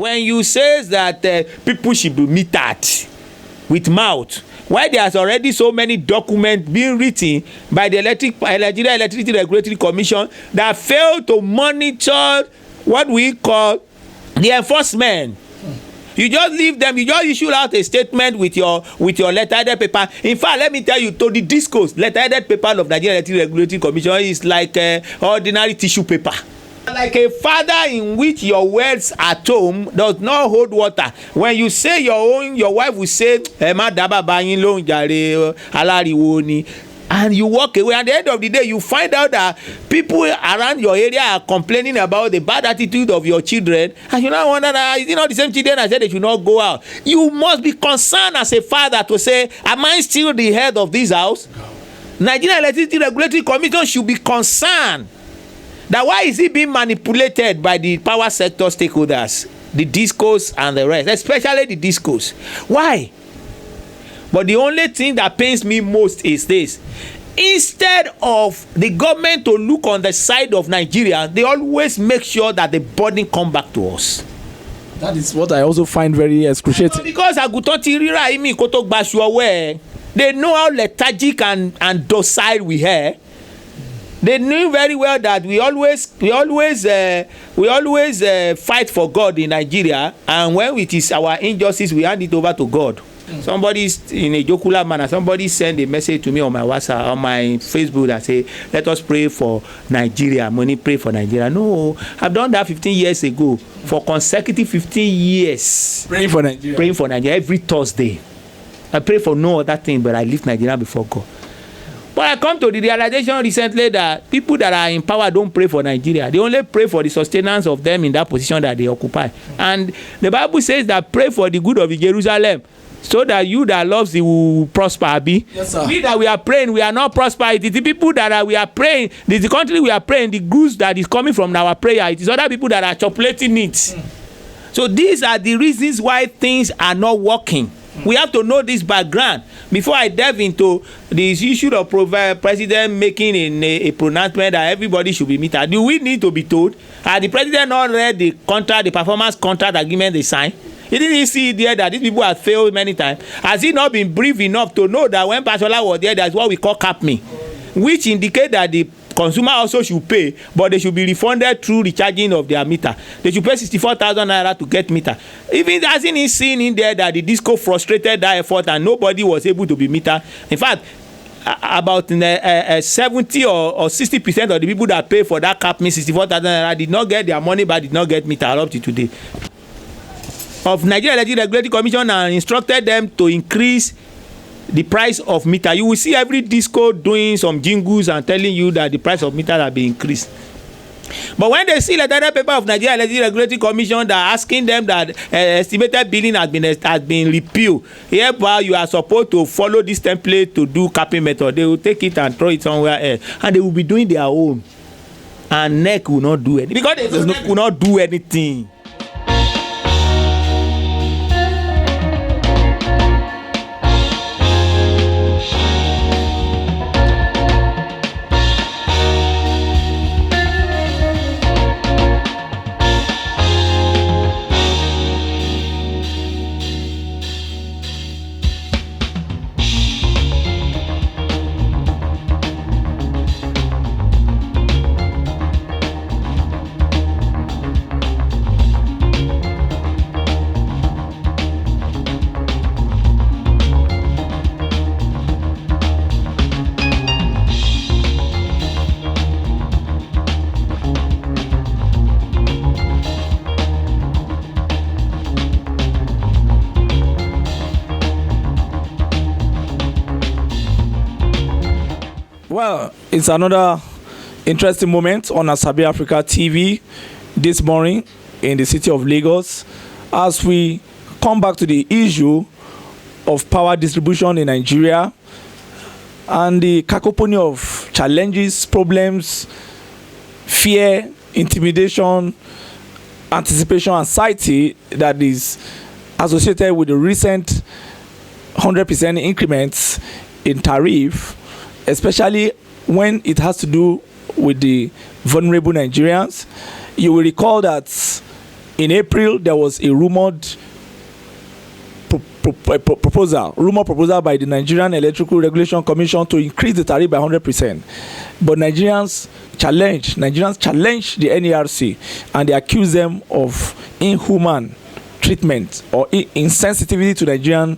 when you say that people should be metered with mouth, why there's already so many documents being written by the Nigerian Electricity Regulatory Commission that fail to monitor what we call the enforcement. You just leave them, you just issue out a statement with your letterheaded paper. In fact, let me tell you, to the discourse, letterheaded paper of Nigerian Electricity Regulatory Commission is like ordinary tissue paper. Like a father in which your words at home does not hold water. When you say your wife will say, and you walk away. At the end of the day, you find out that people around your area are complaining about the bad attitude of your children, and you now wonder, is it not the same children I said they should not go out? You must be concerned as a father to say, am I still the head of this house? Nigerian Electricity Regulatory Commission should be concerned that why is it being manipulated by the power sector stakeholders, the discos and the rest, especially the discos. Why? But the only thing that pains me most is this: instead of the government to look on the side of Nigeria, they always make sure that the burden come back to us. That is what I also find very excruciating. Because they know how lethargic and docile we are. They knew very well that we always fight for God in Nigeria, and when it is our injustice, we hand it over to God. Somebody in a jocular manner, somebody send a message to me on my WhatsApp, on my Facebook, that say, let us pray for Nigeria. Money, pray for Nigeria. No, I've done that 15 years ago, for consecutive 15 years. Praying for Nigeria. Praying for Nigeria every Thursday. I pray for no other thing, but I lift Nigeria before God. But I come to the realization recently that people that are in power don't pray for Nigeria. They only pray for the sustenance of them in that position that they occupy. And the Bible says that pray for the good of Jerusalem, so that you that loves it will prosper. Abi? Yes, sir. We that we are praying, we are not prosper. It is the people that we are praying, it is the country we are praying, the goods that is coming from our prayer. It is other people that are chocolating it. So these are the reasons why things are not working. We have to know this background before I delve into this issue of president making a pronouncement that everybody should be metered. Do we need to be told? Has the president not read the contract, the performance contract agreement they signed? He didn't see there that these people have failed many times. Has he not been brief enough to know that when Pashola was there, that's what we call cap me, which indicate that the consumer also should pay, but they should be refunded through recharging of their meter. They should pay 64,000 naira to get meter. Even hasn't he seen in there that the disco frustrated that effort and nobody was able to be meter? In fact, about 70 or 60% of the people that pay for that cap me 64,000 naira did not get their money back, did not get meter up to today. Of Nigerian Electricity Regulatory Commission and instructed them to increase the price of meter. You will see every disco doing some jingles and telling you that the price of meter has been increased. But when they see letter paper of Nigerian Electricity Regulatory Commission that asking them that estimated billing has been repealed, hereby you are supposed to follow this template to do capping method, they will take it and throw it somewhere else, and they will be doing their own, and NERC will not do anything because they will not do anything. Well, it's another interesting moment on Asabe Afrika TV this morning in the city of Lagos as we come back to the issue of power distribution in Nigeria and the cacophony of challenges, problems, fear, intimidation, anticipation, anxiety that is associated with the recent 100% increments in tariff, especially when it has to do with the vulnerable Nigerians. You will recall that In April, there was a rumored proposal by the Nigerian Electrical Regulation Commission to increase the tariff by 100%. But Nigerians challenged the NERC, and they accused them of inhuman treatment or insensitivity to Nigerian,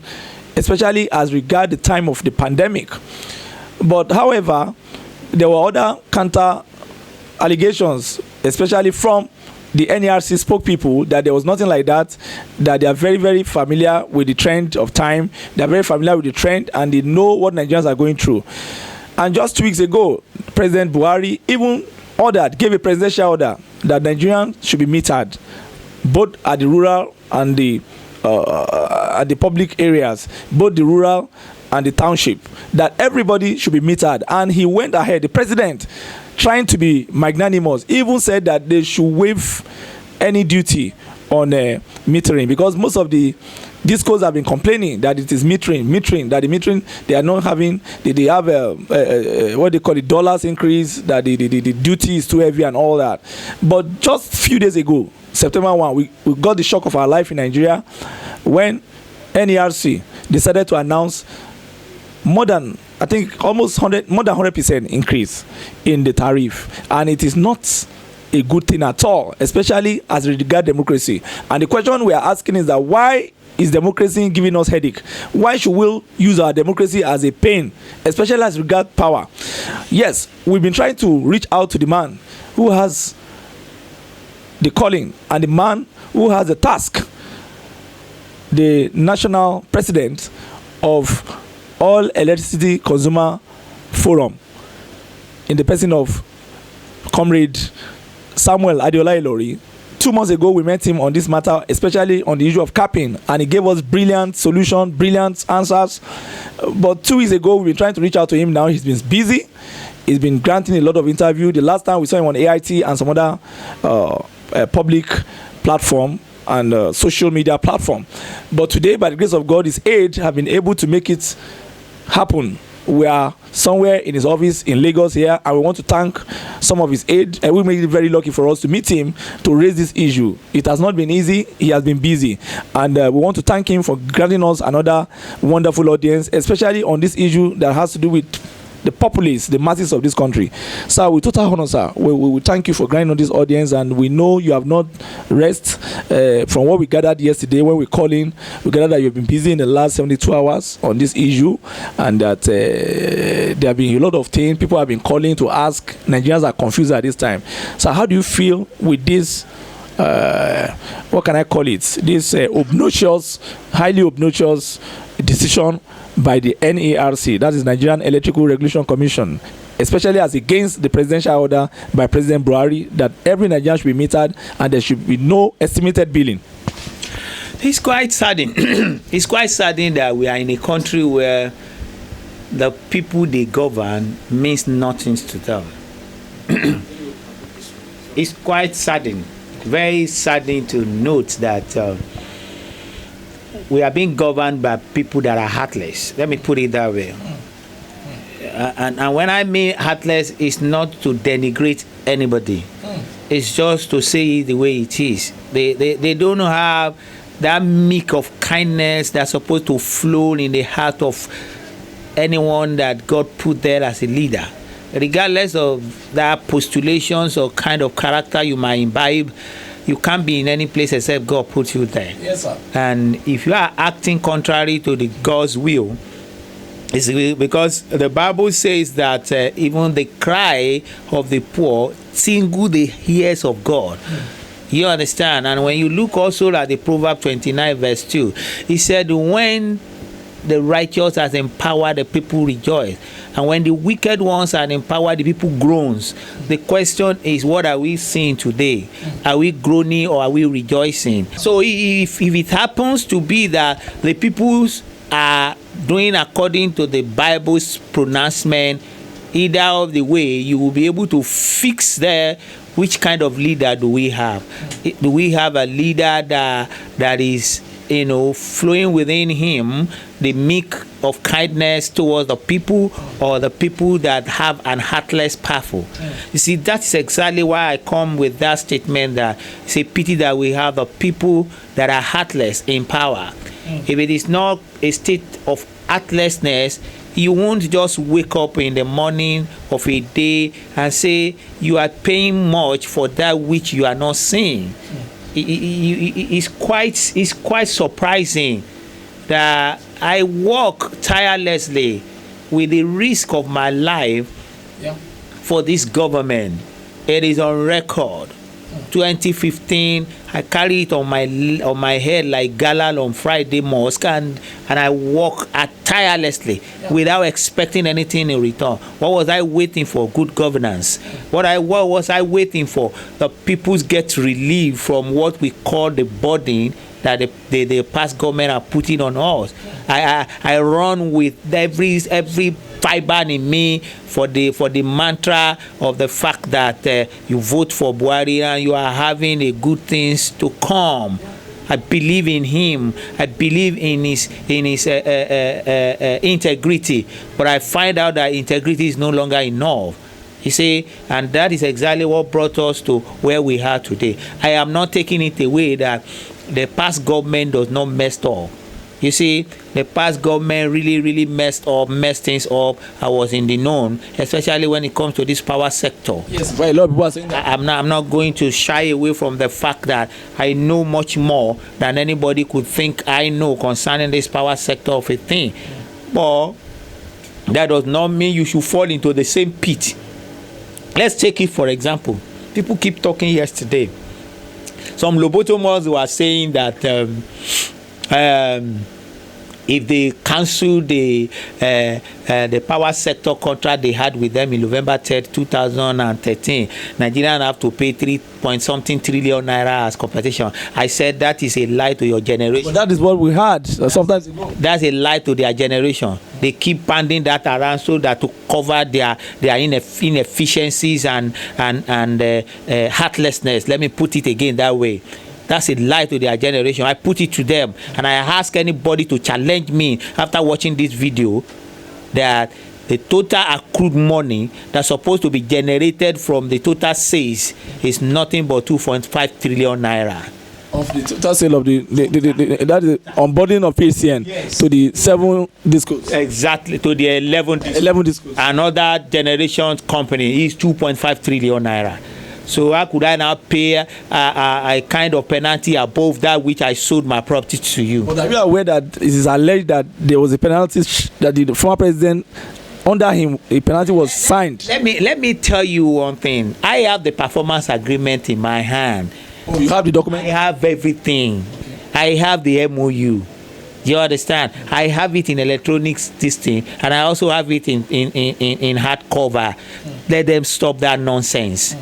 especially as regard the time of the pandemic. But however, there were other counter allegations, especially from the NERC spokespeople, that there was nothing like that, that they are very, very familiar with the trend of time, they are very familiar with the trend, and they know what Nigerians are going through. And just 2 weeks ago, President Buhari even gave a presidential order that Nigerians should be metered, both at the rural and the public areas, both the rural and the township, that everybody should be metered. And he went ahead, the president, trying to be magnanimous, even said that they should waive any duty on metering, because most of the discos have been complaining that it is metering, that the metering, they are not having, they have what they call the dollars increase, that the duty is too heavy and all that. But just a few days ago, September 1, we got the shock of our life in Nigeria when NERC decided to announce more than 100% increase in the tariff, and it is not a good thing at all, especially as regards democracy. And the question we are asking is that why is democracy giving us headache? Why should we use our democracy as a pain, especially as regards power? Yes, we've been trying to reach out to the man who has the calling and the man who has the task, the national president of All Electricity Consumer Forum, in the person of Comrade Samuel Adeola Ilori. 2 months ago, we met him on this matter, especially on the issue of capping, and he gave us brilliant solutions, brilliant answers. But 2 weeks ago, we've been trying to reach out to him. Now he's been busy. He's been granting a lot of interviews. The last time we saw him on AIT and some other public platform and social media platform. But today, by the grace of God, his aide have been able to make it happen. We are somewhere in his office in Lagos here, and we want to thank some of his aid, and we made it very lucky for us to meet him to raise this issue. It has not been easy. He has been busy, and we want to thank him for granting us another wonderful audience, especially on this issue that has to do with the populace, the masses of this country. Sir, with total honor, sir, we thank you for granting on this audience, and we know you have not rest from what we gathered yesterday when we called in. We gathered that you've been busy in the last 72 hours on this issue, and that there have been a lot of things. People have been calling to ask. Nigerians are confused at this time. So how do you feel with this, what can I call it, this obnoxious, highly obnoxious decision by the NERC, that is Nigerian Electrical Regulation Commission, especially as against the presidential order by President Buhari that every Nigerian should be metered and there should be no estimated billing? It's quite saddening. It's quite saddening that we are in a country where the people they govern means nothing to them. It's quite saddening, very saddening to note that we are being governed by people that are heartless. Let me put it that way. And when I mean heartless, it's not to denigrate anybody. It's just to say it the way it is. They don't have that milk of kindness that's supposed to flow in the heart of anyone that God put there as a leader. Regardless of that postulations or kind of character you might imbibe, you can't be in any place except God put you there. Yes, sir. And if you are acting contrary to the God's will, it's because the Bible says that even the cry of the poor tingle the ears of God. You understand? And when you look also at the Proverbs 29 verse 2, he said, when the righteous has empowered, the people rejoice. And when the wicked ones are empowered, the people groans. The question is, what are we seeing today? Are we groaning or are we rejoicing? So if it happens to be that the people are doing according to the Bible's pronouncement, either of the way, you will be able to fix there which kind of leader do we have. Do we have a leader that is, flowing within him, the meek of kindness towards the people, or the people that have an heartless powerful. You see, that's exactly why I come with that statement that it's a pity that we have the people that are heartless in power. If it is not a state of heartlessness, you won't just wake up in the morning of a day and say you are paying much for that which you are not seeing. It's quite surprising that I work tirelessly with the risk of my life for this government. It is on record. 2015, I carry it on my head like gala on Friday mosque, and I work tirelessly without expecting anything in return. What was I waiting for? Good governance. What was I waiting for? The people get relief from what we call the burden that the past government are putting on us. I run with every fiber in me for the mantra of the fact that you vote for Buhari and you are having a good things to come. I believe in him. I believe in his integrity. But I find out that integrity is no longer enough. You see, and that is exactly what brought us to where we are today. I am not taking it away that the past government does not mess up. You see, the past government really messed things up. I was in the known, especially when it comes to this power sector. Yes, very a lot of people are saying that. I'm not going to shy away from the fact that I know much more than anybody could think I know concerning this power sector of a thing. But that does not mean you should fall into the same pit. Let's take it for example. People keep talking yesterday. Some lobotomos were saying that if they cancel the power sector contract they had with them in November 3rd, 2013, Nigerians have to pay 3.something trillion naira as compensation. I said that is a lie to your generation. But that is what we had sometimes ago. That's a lie to their generation. They keep banding that around so that to cover their inefficiencies and heartlessness. Let me put it again that way. That's a lie to their generation. I put it to them, and I ask anybody to challenge me after watching this video that the total accrued money that's supposed to be generated from the total sales is nothing but 2.5 trillion naira. Of the total sale of that is onboarding of PCN to the 7 discos. Exactly, to the 11 discos. Another generation company is 2.5 trillion naira. So how could I now pay a kind of penalty above that which I sold my property to you? But are you aware that it is alleged that there was a penalty that the former president, under him, a penalty was signed? Let me tell you one thing. I have the performance agreement in my hand. Oh, you have the document? I have everything. I have the MOU. You understand? I have it in electronics this thing, and I also have it in hardcover. Let them stop that nonsense.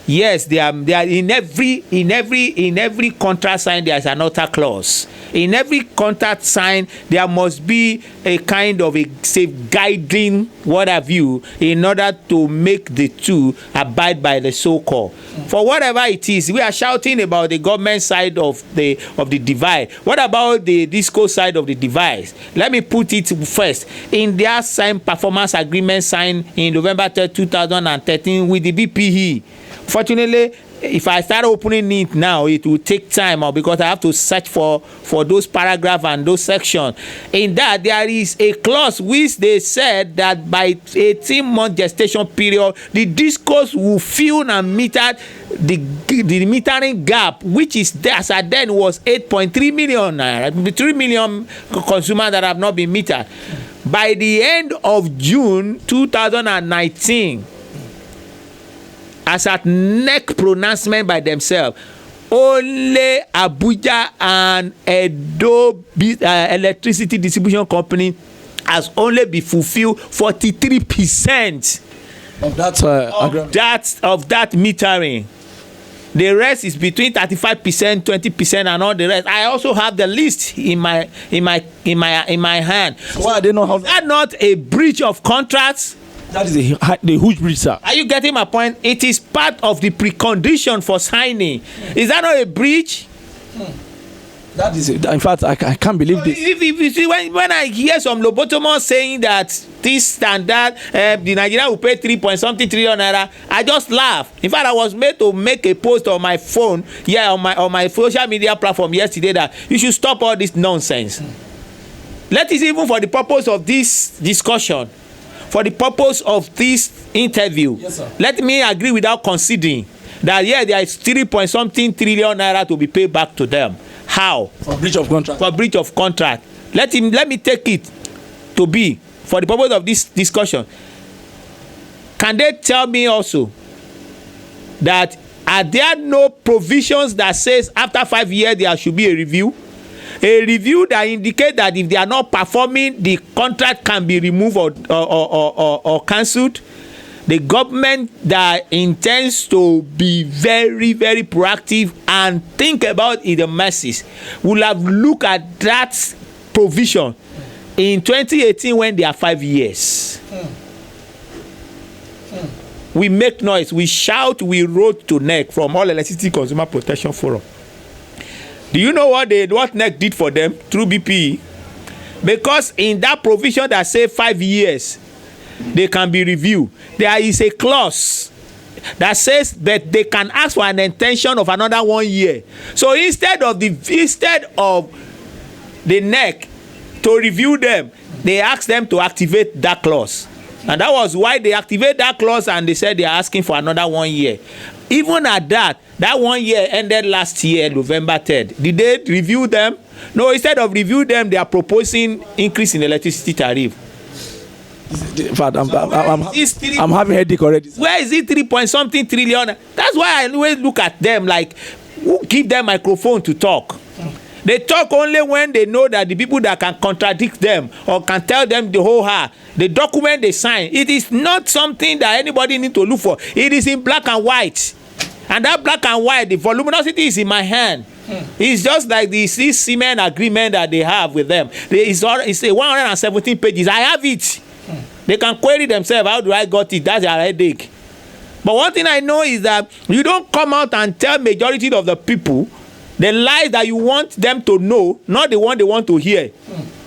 Yes, they are in every contract signed there is an outer clause. In every contract signed there must be a kind of a safeguarding what have you in order to make the two abide by the so-called. For whatever it is, we are shouting about the government side of the divide. What about the disco side of the device? Let me put it first. In their signed performance agreement signed in November 3rd, 2013 with the BPE. Fortunately, if I start opening it now, it will take time because I have to search for those paragraphs and those sections. In that, there is a clause which they said that by 18-month gestation period, the discos will fill and meter the metering gap, which is there as at then was 8.3 million, 3 million consumers that have not been metered. By the end of June 2019, as at NERC pronouncement by themselves, only Abuja and Edo electricity distribution company has only been fulfilled 43% of that of that metering. The rest is between 35%, 20%, and all the rest. I also have the list in my hand. So why are they not? Is that not a breach of contracts? That is the huge breach, sir. Are you getting my point? It is part of the precondition for signing. Is that not a breach? That is it. In fact, I can't believe this. If you see, when I hear some lobotomers saying that this and that, the Nigerian will pay 3-point-something trillion naira, I just laugh. In fact, I was made to make a post on my phone, on my social media platform yesterday, that you should stop all this nonsense. Let it, even for the purpose of this discussion, for the purpose of this interview, yes, sir, let me agree without conceding that there is 3-point-something trillion naira to be paid back to them. How? For breach of contract. For breach of contract. Let me take it to be for the purpose of this discussion. Can they tell me also that are there no provisions that says after 5 years there should be a review? A review that indicates that if they are not performing, the contract can be removed or cancelled. The government that intends to be very, very proactive and think about the masses will have looked at that provision in 2018 when they are 5 years. We make noise, we shout, we wrote to NERC from All Electricity Consumer Protection Forum. Do you know what NERC did for them through BPE? Because in that provision that say 5 years, they can be reviewed, there is a clause that says that they can ask for an extension of another 1 year. So instead of the NERC to review them, they asked them to activate that clause, and that was why they activate that clause, and they said they are asking for another 1 year. Even at that 1 year ended last year, November 3rd. Did they review them? No, instead of review them, they are proposing increase in electricity tariff. In fact, I'm having headache already. Where is it 3-point-something trillion? That's why I always look at them like, who give them microphone to talk? They talk only when they know that the people that can contradict them or can tell them the whole the document they sign, it is not something that anybody need to look for. It is in black and white, and that black and white, the voluminosity is in my hand. It's just like the cement agreement that they have with them. It's a 117 pages. I have it. They can query themselves. How do I got it? That's their headache. But one thing I know is that you don't come out and tell majority of the people the lies that you want them to know, not the one they want to hear.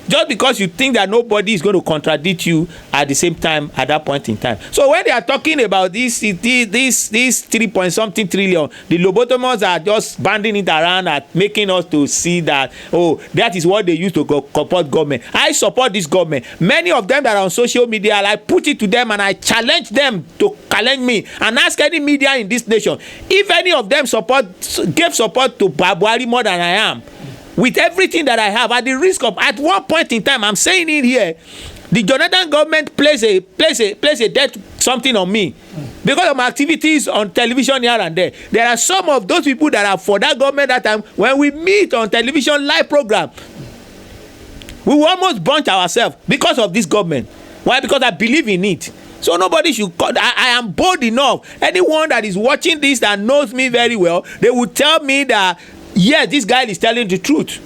Just because you think that nobody is going to contradict you at the same time at that point in time. So when they are talking about this 3-point-something trillion, the lobotomers are just banding it around and making us to see that, oh, that is what they use to support government. I support this government. Many of them that are on social media, I put it to them and I challenge them to challenge me and ask any media in this nation if any of them gave support to Buhari more than I am. With everything that I have, at the risk of, at one point in time, I'm saying it here, the Jonathan government plays a debt something on me because of my activities on television here and there. There are some of those people that are for that government that time when we meet on television live program, we will almost bunch ourselves because of this government. Why? Because I believe in it. So nobody should. I am bold enough. Anyone that is watching this that knows me very well, they will tell me that, yes, this guy is telling the truth.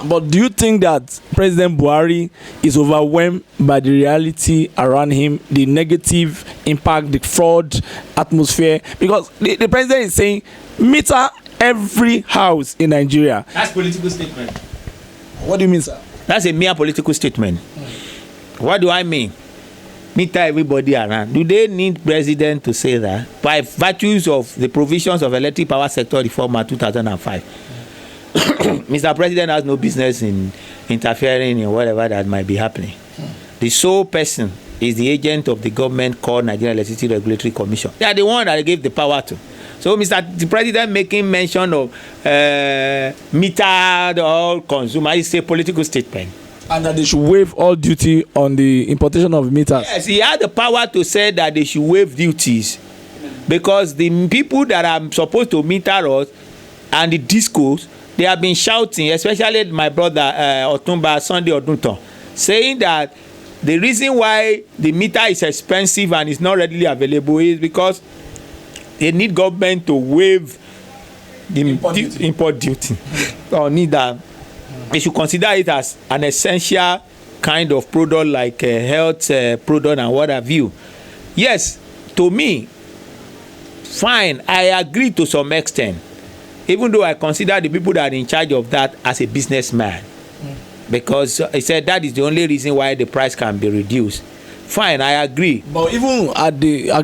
But do you think that President Buhari is overwhelmed by the reality around him, the negative impact, the fraud atmosphere? Because the president is saying, meter every house in Nigeria. That's political statement. What do you mean, sir? That's a mere political statement. What do I mean? Meter everybody around. Do they need president to say that? By virtues of the provisions of Electric Power Sector Reform Act 2005. Mr. President has no business in interfering in whatever that might be happening. The sole person is the agent of the government called Nigerian Electricity Regulatory Commission. They are the one that they gave the power to. So the President making mention of metered all consumers is a political statement. And that they should waive all duty on the importation of meters. Yes, he had the power to say that they should waive duties because the people that are supposed to meter us and the discos, they have been shouting, especially my brother Otumba Sunday Odunton, saying that the reason why the meter is expensive and is not readily available is because they need government to waive the import duty. Or need that. They should consider it as an essential kind of product like health product and what have you. Yes, to me, fine, I agree to some extent. even though I consider the people that are in charge of that as a businessman, because he said that is the only reason why the price can be reduced. Fine, I agree. But even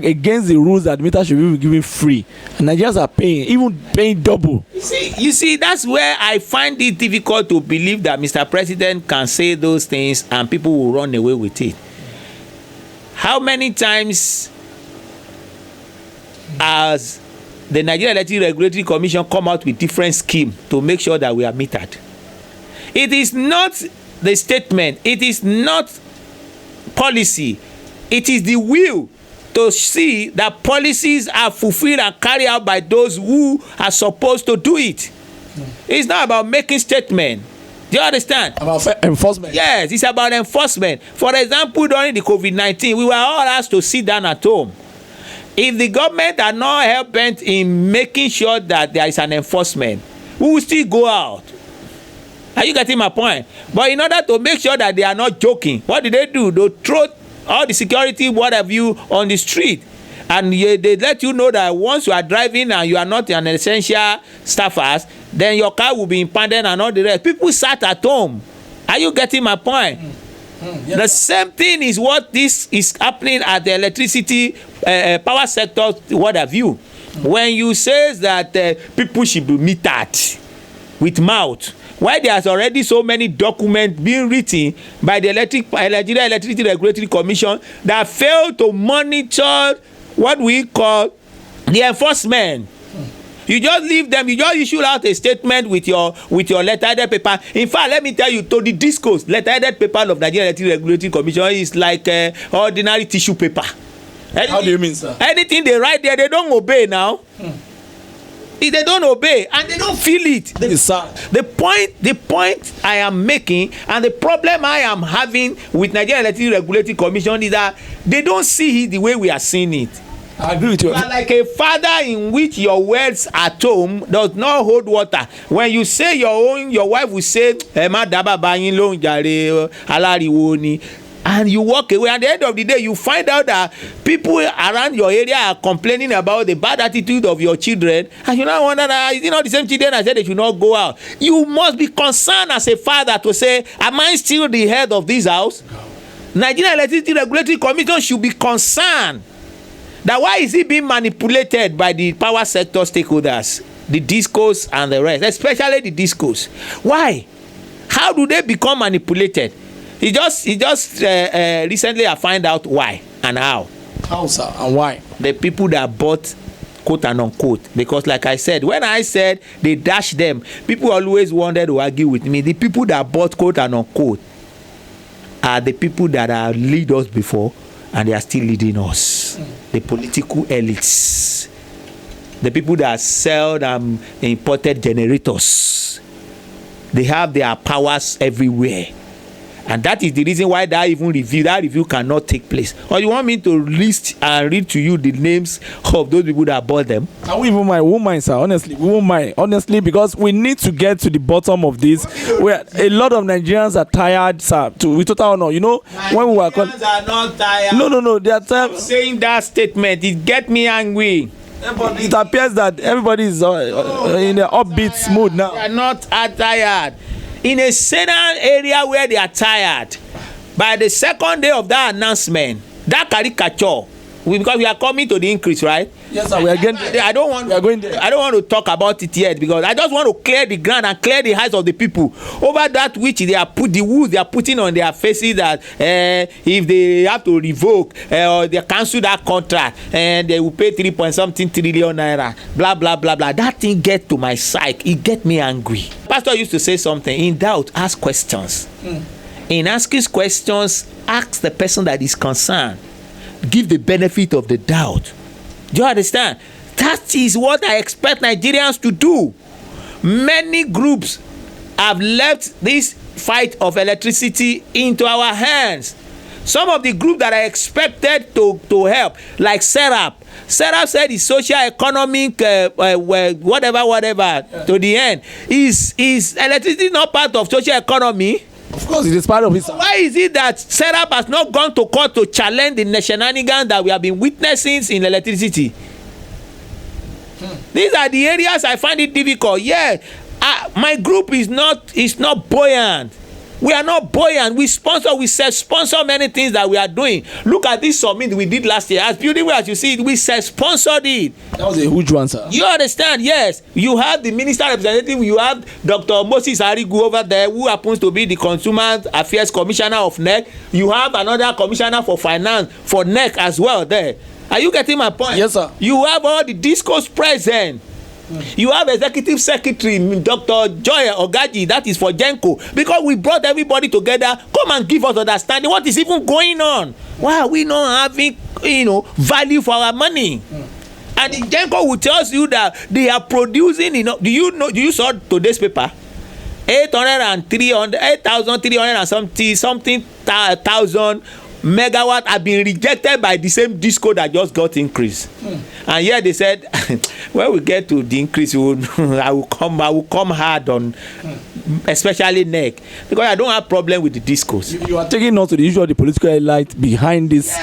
against the rules that meter should be given free, Nigerians are even paying double. You see, that's where I find it difficult to believe that Mr. President can say those things and people will run away with it. How many times has the Nigerian Electricity Regulatory Commission come out with different scheme to make sure that we are metered? It is not the statement, it is not policy, it is the will to see that policies are fulfilled and carried out by those who are supposed to do it. It's not about making statement. Do you understand? About enforcement. Yes, it's about enforcement. For example, during the COVID-19, we were all asked to sit down at home. If the government are not helping in making sure that there is an enforcement, we will still go out. Are you getting my point? But in order to make sure that they are not joking, what do? They throw all the security, what have you, on the street. And they let you know that once you are driving and you are not an essential staffers, then your car will be impounded and all the rest. People sat at home. Are you getting my point? Yes, the same thing is what this is happening at the electricity power sector, what have you. When you say that people should be metered with mouth, why there's already so many documents being written by the Nigerian Electricity Regulatory Commission that fail to monitor what we call the enforcement. You just leave them, you just issue out a statement with your letterheaded paper. In fact, let me tell you, to the discourse, letterheaded paper of Nigerian Electricity Regulatory Commission is like ordinary tissue paper. How do you mean, sir? Anything they write there, they don't obey now. If they don't obey and they don't feel it. The point I am making and the problem I am having with Nigerian Electricity Regulatory Commission is that they don't see it the way we are seeing it. I agree with you. You are like a father in which your wells at home does not hold water. When you say your wife will say, and you walk away. At the end of the day, you find out that people around your area are complaining about the bad attitude of your children, and you now wonder that is it not the same children I said they should not go out. You must be concerned as a father to say, am I still the head of this house? Nigerian Electricity Regulatory Commission should be concerned that why is it being manipulated by the power sector stakeholders, the discos and the rest, especially the discos. Why? How do they become manipulated? He just recently I find out why and how. How, sir, and why? The people that bought quote and unquote, because like I said, when I said they dash them, people always wanted to argue with me. The people that bought quote and unquote are the people that are lead us before and they are still leading us. The political elites, the people that sell imported generators, they have their powers everywhere. And that is the reason why that review cannot take place. Or you want me to list and read to you the names of those people that bought them? And we won't mind, sir. Honestly, we won't mind. Honestly, because we need to get to the bottom of this. Where a lot of Nigerians are tired, sir. With total honor, you know, when we were Nigerians are not tired. No, they are tired. Saying that statement, it get me angry. But it appears that everybody is in an upbeat mood now. They are not tired. In a certain area where they are tired, by the second day of that announcement, that caricature, because we are coming to the increase, right? Yes, sir. We are getting there. I don't want to talk about it yet because I just want to clear the ground and clear the eyes of the people over that which they are they are putting on their faces that if they have to revoke or they cancel that contract and they will pay 3.something trillion naira, blah blah blah blah. That thing get to my psyche. It get me angry. Pastor used to say something: in doubt, ask questions. In asking questions, ask the person that is concerned. Give the benefit of the doubt. Do you understand? That is what I expect Nigerians to do. Many groups have left this fight of electricity into our hands. Some of the groups that are expected to help, like Serap said is social economic whatever to the end. Is electricity not part of social economy? Of course, it is part of it. Why is it that Serap has not gone to court to challenge the shenanigans that we have been witnessing in electricity? These are the areas I find it difficult. Yeah, my group is not buoyant. We are not buoyant. We self-sponsor many things that we are doing. Look at this summit we did last year. As beautiful as you see it, we self-sponsored it. That was a huge one, sir. You understand? Yes. You have the minister representative. You have Dr. Moses Arigu over there, who happens to be the Consumer Affairs Commissioner of NERC. You have another Commissioner for Finance for NERC as well there. Are you getting my point? Yes, sir. You have all the discourse present. You have Executive Secretary Dr. Joy Ogaji, that is for Genco, because we brought everybody together. Come and give us understanding what is even going on. Why are we not having, value for our money? And the Genco will tell you that they are producing. Do you saw today's paper? 8,300 and something thousand megawatt have been rejected by the same disco that just got increased. And here they said when we get to the increase, I will come hard on especially NERC, because I don't have problem with the discos. You are taking note to the issue of the political elite behind this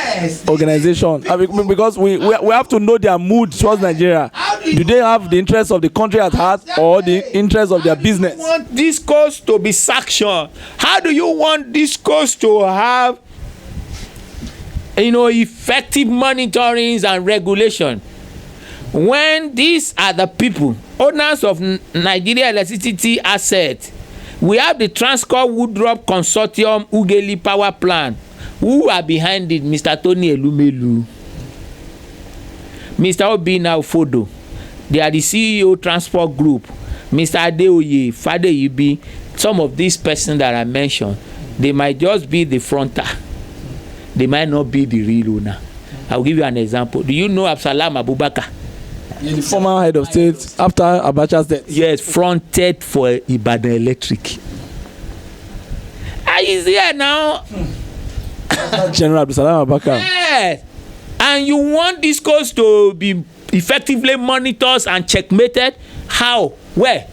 organization. Because we have to know their mood towards Nigeria. Do they have the interest of the country at heart or the interest of their business? You want discos to be sanctioned? How do you want discos to have effective monitorings and regulation, when these are the people owners of Nigeria electricity assets? We have the Transcorp Woodrop Consortium Ugeli Power Plant. Who are behind it? Mr. Tony Elumelu, Mr. Obina Fodo. They are the CEO Transport Group. Mr. Adeoye, Fadeyibi. Some of these persons that I mentioned, they might just be the fronter. They might not be the real owner. I'll give you an example. Do you know Absalam Abubakar? The former head of state after Abacha's death. Yes, fronted for Ibadan Electric. He's here now. General Absalam Abubakar. Yes. And you want this course to be effectively monitored and checkmated? How? Where?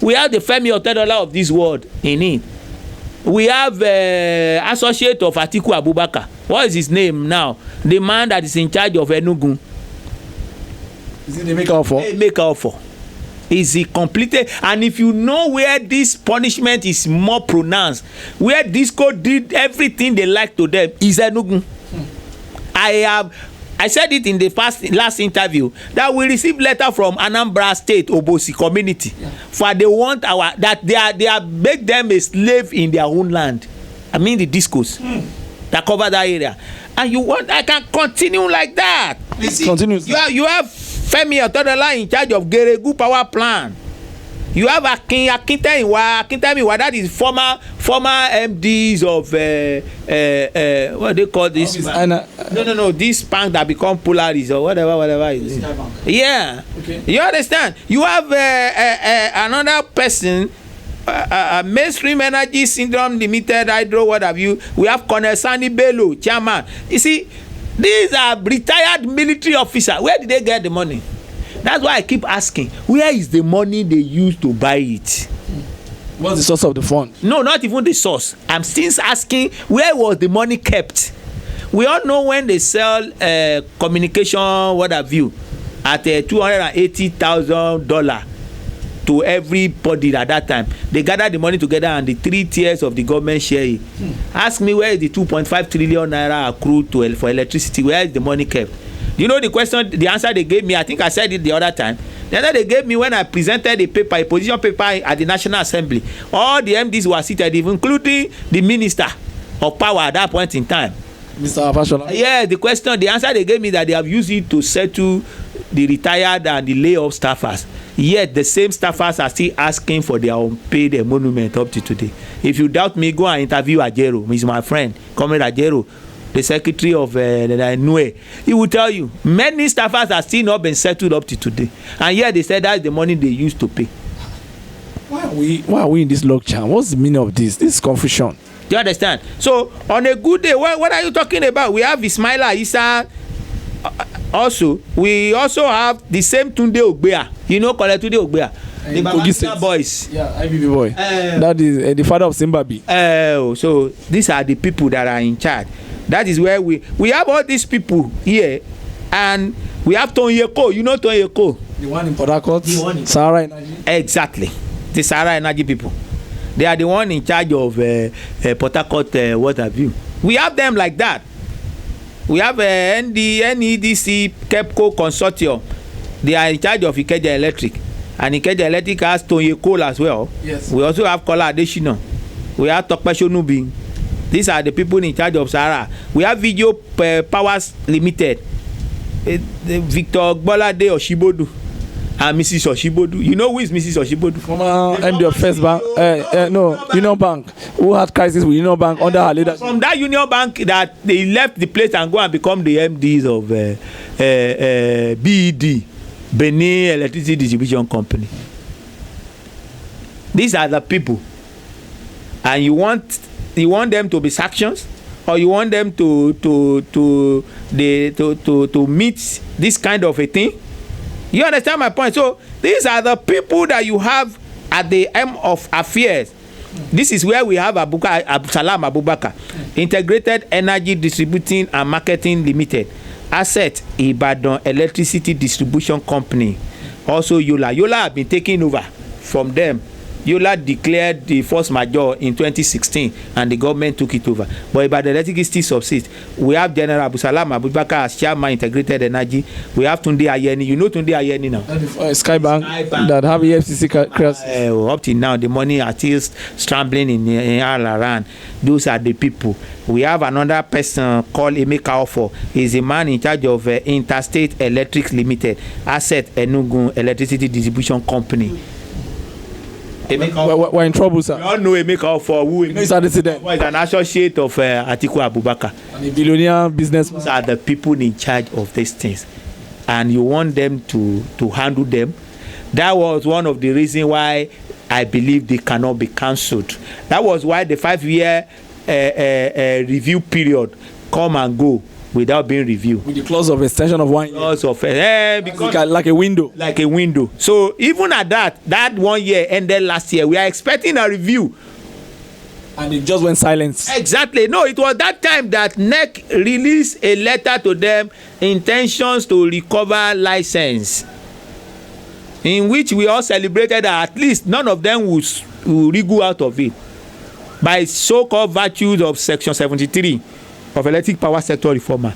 We have the Femi Otedola of this world in it. We have associate of Atiku Abubakar. What is his name now? The man that is in charge of Enugu. Is it the maker of? Is he completed? And if you know where this punishment is more pronounced, where Disco did everything they like to them, is Enugu. I said it in the last interview that we received letter from Anambra State Obosi community, for they want they are make them a slave in their own land. I mean the discos that cover that area, and I can continue like that. Please continue. You have Femi Otedola in charge of Geregu Power Plant. You have Akintemiwa, that is former MDs of what they call this? No. This bank that become Polaris or whatever is it? Yeah. Okay. You understand? You have another person, Mainstream Energy Syndrome Limited, Hydro, what have you? We have Colonel Sani Bello, chairman. You see, these are retired military officers. Where did they get the money? That's why I keep asking, where is the money they use to buy it? What's the source of the fund? No, not even the source. I'm still asking, where was the money kept? We all know when they sell communication, what have you, at $280,000 to everybody at that time. They gather the money together and the 3 tiers of the government share it. Ask me, where is the 2.5 trillion naira accrued for electricity? Where is the money kept? You know the question, the answer they gave me, I think I said it the other time. The answer they gave me when I presented a position paper at the National Assembly. All the MDs were seated, including the Minister of Power at that point in time. Mr. Fashola. Yeah, the answer they gave me that they have used it to settle the retired and the layoff staffers. Yet the same staffers are still asking for their unpaid emolument up to today. If you doubt me, go and interview Ajero. He's my friend, Comrade Ajero, the secretary of NUE. He will tell you many staffers are still not been settled up to today, and yet they said that's the money they used to pay. Why are we in this logjam? What's the meaning of this? This is confusion. Do you understand? So on a good day, what are you talking about? We have Ismaila Issa. Also, we also have the same Tunde Ogbea. You know, Tunde Ogbea, the Babangida boys. Yeah, IBB boy. That is the father of Zimbabwe. So these are the people that are in charge. That is where we have all these people here, and We have Tonyeko. You know Tonyeko? The one in Port Harcourt, Sahara Energy. Exactly, the Sahara Energy people. They are the one in charge of Port Harcourt, what have you. We have them like that. We have NEDC KEPCO consortium. They are in charge of Ikeja Electric, and Ikeja Electric has Tonyeko as well. Yes. We also have Kola Adeshina. We have Tokpe Shonubi. These are the people in charge of Sahara. We have Video Powers Limited. Victor Gbolade Oshibodu and Mrs. Oshibodu. You know who is Mrs. Oshibodu? Former MD of First Bank, Union Bank, who had crisis with Union Bank under her leadership. From that Union Bank that they left the place and go and become the MDs of BED, Benin Electricity Distribution Company. These are the people, and you want them to be sanctions, or you want them to meet this kind of a thing? You understand my point? So these are the people that you have at the end of affairs. This is where we have Salam Abubakar, Integrated Energy Distributing and Marketing Limited, Asset Ibadan Electricity Distribution Company, also Yola. Yola have been taken over from them. Yola declared the force majeure in 2016 and the government took it over. But Ibadan Electric still subsists. We have General Abusalam Abubakar as Chairman Integrated Energy. We have Tunde Ayeni. You know Tunde Ayeni now? Skybank that have EFCC crisis. Up till now, the money are still scrambling in all around. Those are the people. We have another person called Emeka Ofo. He's a man in charge of Interstate Electric Limited, Asset Enugu Electricity Distribution Company. We're in trouble, sir. You all know Emeka Ofo, who is an associate of Atiku Abubakar. And a billionaire businessman. Those are the people in charge of these things, and you want them to handle them. That was one of the reasons why I believe they cannot be cancelled. That was why the 5-year review period come and go without being reviewed. With the clause of extension of 1 year. Clause of because like a window. Like a window. So even at that 1 year ended last year, we are expecting a review. And it just went silent. Exactly. No, it was that time that NERC released a letter to them, intentions to recover license, in which we all celebrated that at least none of them will wriggle out of it by so-called virtues of Section 73 of Electric Power Sector Reformer.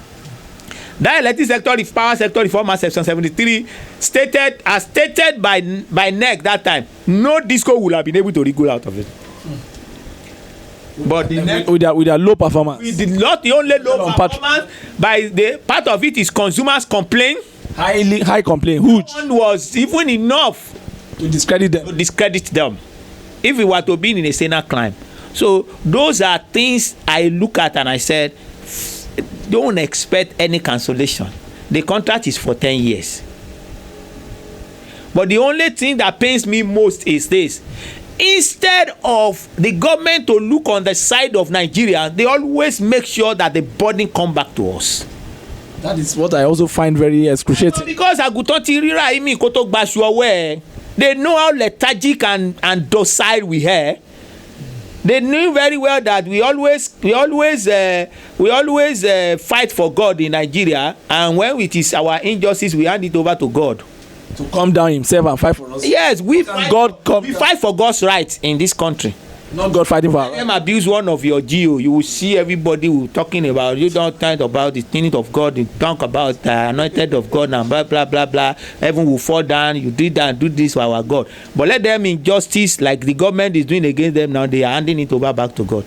That Electric Power Sector Reformer, Section 73, stated by NERC that time, no disco would have been able to wriggle out of it. But with their low performance. Not the only low performance, by the part of it is consumers complain. High complaint, huge. One was even enough to discredit them. If we were to be in a Senate climb. So those are things I look at and I said, don't expect any cancellation. The contract is for 10 years. But the only thing that pains me most is this. Instead of the government to look on the side of Nigeria, they always make sure that the burden come back to us. That is what I also find very excruciating. Because they know how lethargic and docile we are. They knew very well that we always fight for God in Nigeria, and when it is our injustice, we hand it over to God to come down himself and fight for us. Yes, we fight for God's rights in this country. Not God fighting for us. Them abuse one of your geo, you will see everybody who talking about, you don't talk about the thing of God, you talk about the anointed of God and blah blah blah blah. Heaven will fall down, you did that, do this for our God. But let them injustice like the government is doing against them now, they are handing it over back to God.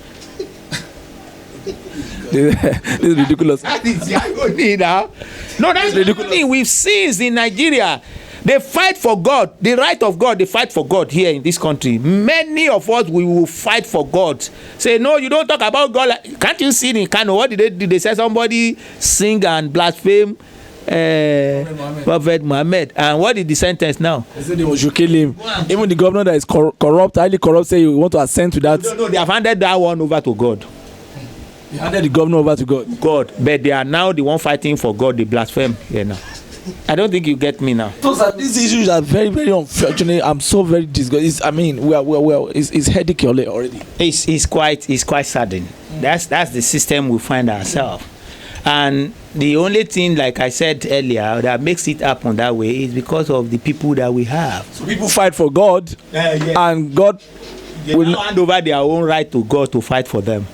This is ridiculous. That is the irony now. No, that's ridiculous. We've seen in Nigeria. They fight for God, the right of God. They fight for God here in this country. Many of us, we will fight for God. Say, no, you don't talk about God. Can't you see in Kano? What did they do? They said somebody sing and blaspheme Prophet Muhammad. And what is the sentence now? They said they should kill him. Even the governor that is corrupt, highly corrupt, say you want to assent to that. No, they have handed that one over to God. They handed the governor over to God. But they are now the one fighting for God. They blaspheme here now. I don't think you get me now. These issues are very, very unfortunate. I'm so very disgusted. I mean, it's headache already. It's quite saddening. That's the system we find ourselves. And the only thing, like I said earlier, that makes it happen that way is because of the people that we have. So people fight for God, and God will hand over their own right to God to fight for them.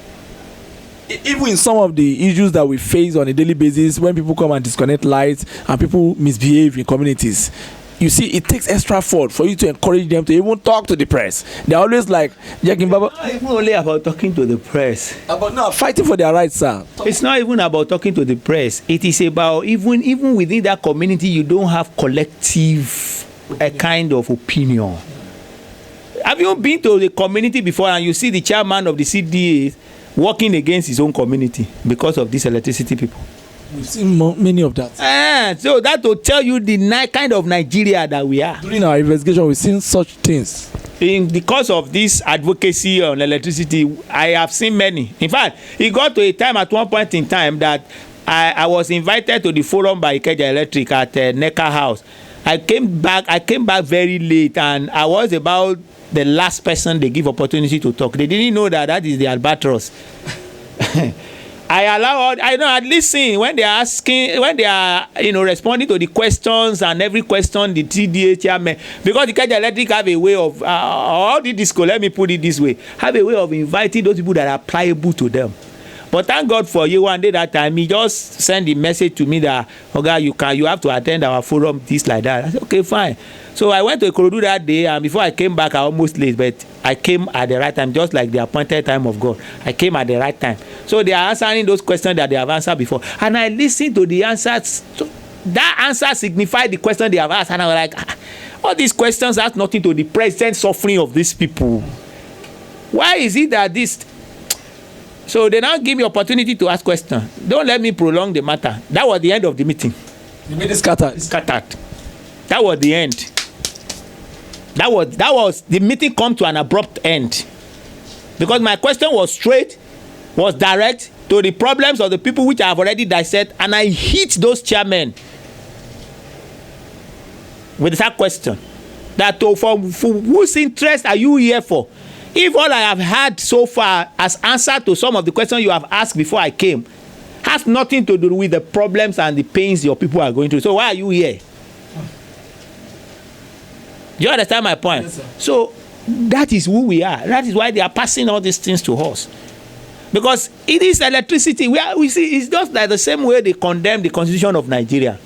Even in some of the issues that we face on a daily basis, when people come and disconnect lights and people misbehave in communities, you see, it takes extra effort for you to encourage them to even talk to the press. They're always like, Jackie Baba. It's not even only about talking to the press. About now fighting for their rights, sir. It's not even about talking to the press. It is about even within that community, you don't have collective a kind of opinion. Have you been to the community before and you see the chairman of the CDA working against his own community because of these electricity people? We've seen many of that. So that will tell you the kind of Nigeria that we are. During our investigation, we've seen such things. Because of this advocacy on electricity, I have seen many. In fact, it got to a time at one point in time that I was invited to the forum by Ikeja Electric at NERC house. I came back very late, and I was about the last person they give opportunity to talk. They didn't know that is the albatross. I listen when they are asking, when they are responding to the questions, and every question the TDA chairman, because the Ikeja Electric have a way of all the disco, let me put it this way, have a way of inviting those people that are pliable to them. But thank God for you, one day that time he just sent the message to me that, okay, you have to attend our forum, this like that. I said, okay, fine. So I went to Ikorodu that day, and before I came back, I almost late, but I came at the right time, just like the appointed time of God. I came at the right time. So they are answering those questions that they have answered before, and I listened to the answers. So that answer signified the question they have asked, and I was like, all these questions have nothing to the present suffering of these people. Why is it that this? So they now give me opportunity to ask questions. Don't let me prolong the matter. That was the end of the meeting. You made it scattered. Scattered. That was the end. That was the meeting come to an abrupt end, because my question was straight, was direct to the problems of the people which I have already dissected, and I hit those chairmen with that question, that for whose interest are you here for? If all I have had so far as answer to some of the questions you have asked before I came has nothing to do with the problems and the pains your people are going through, so why are you here? Do you understand my point? Yes, sir. So that is who we are. That is why they are passing all these things to us. Because it is electricity. We see it's just like the same way they condemn the constitution of Nigeria.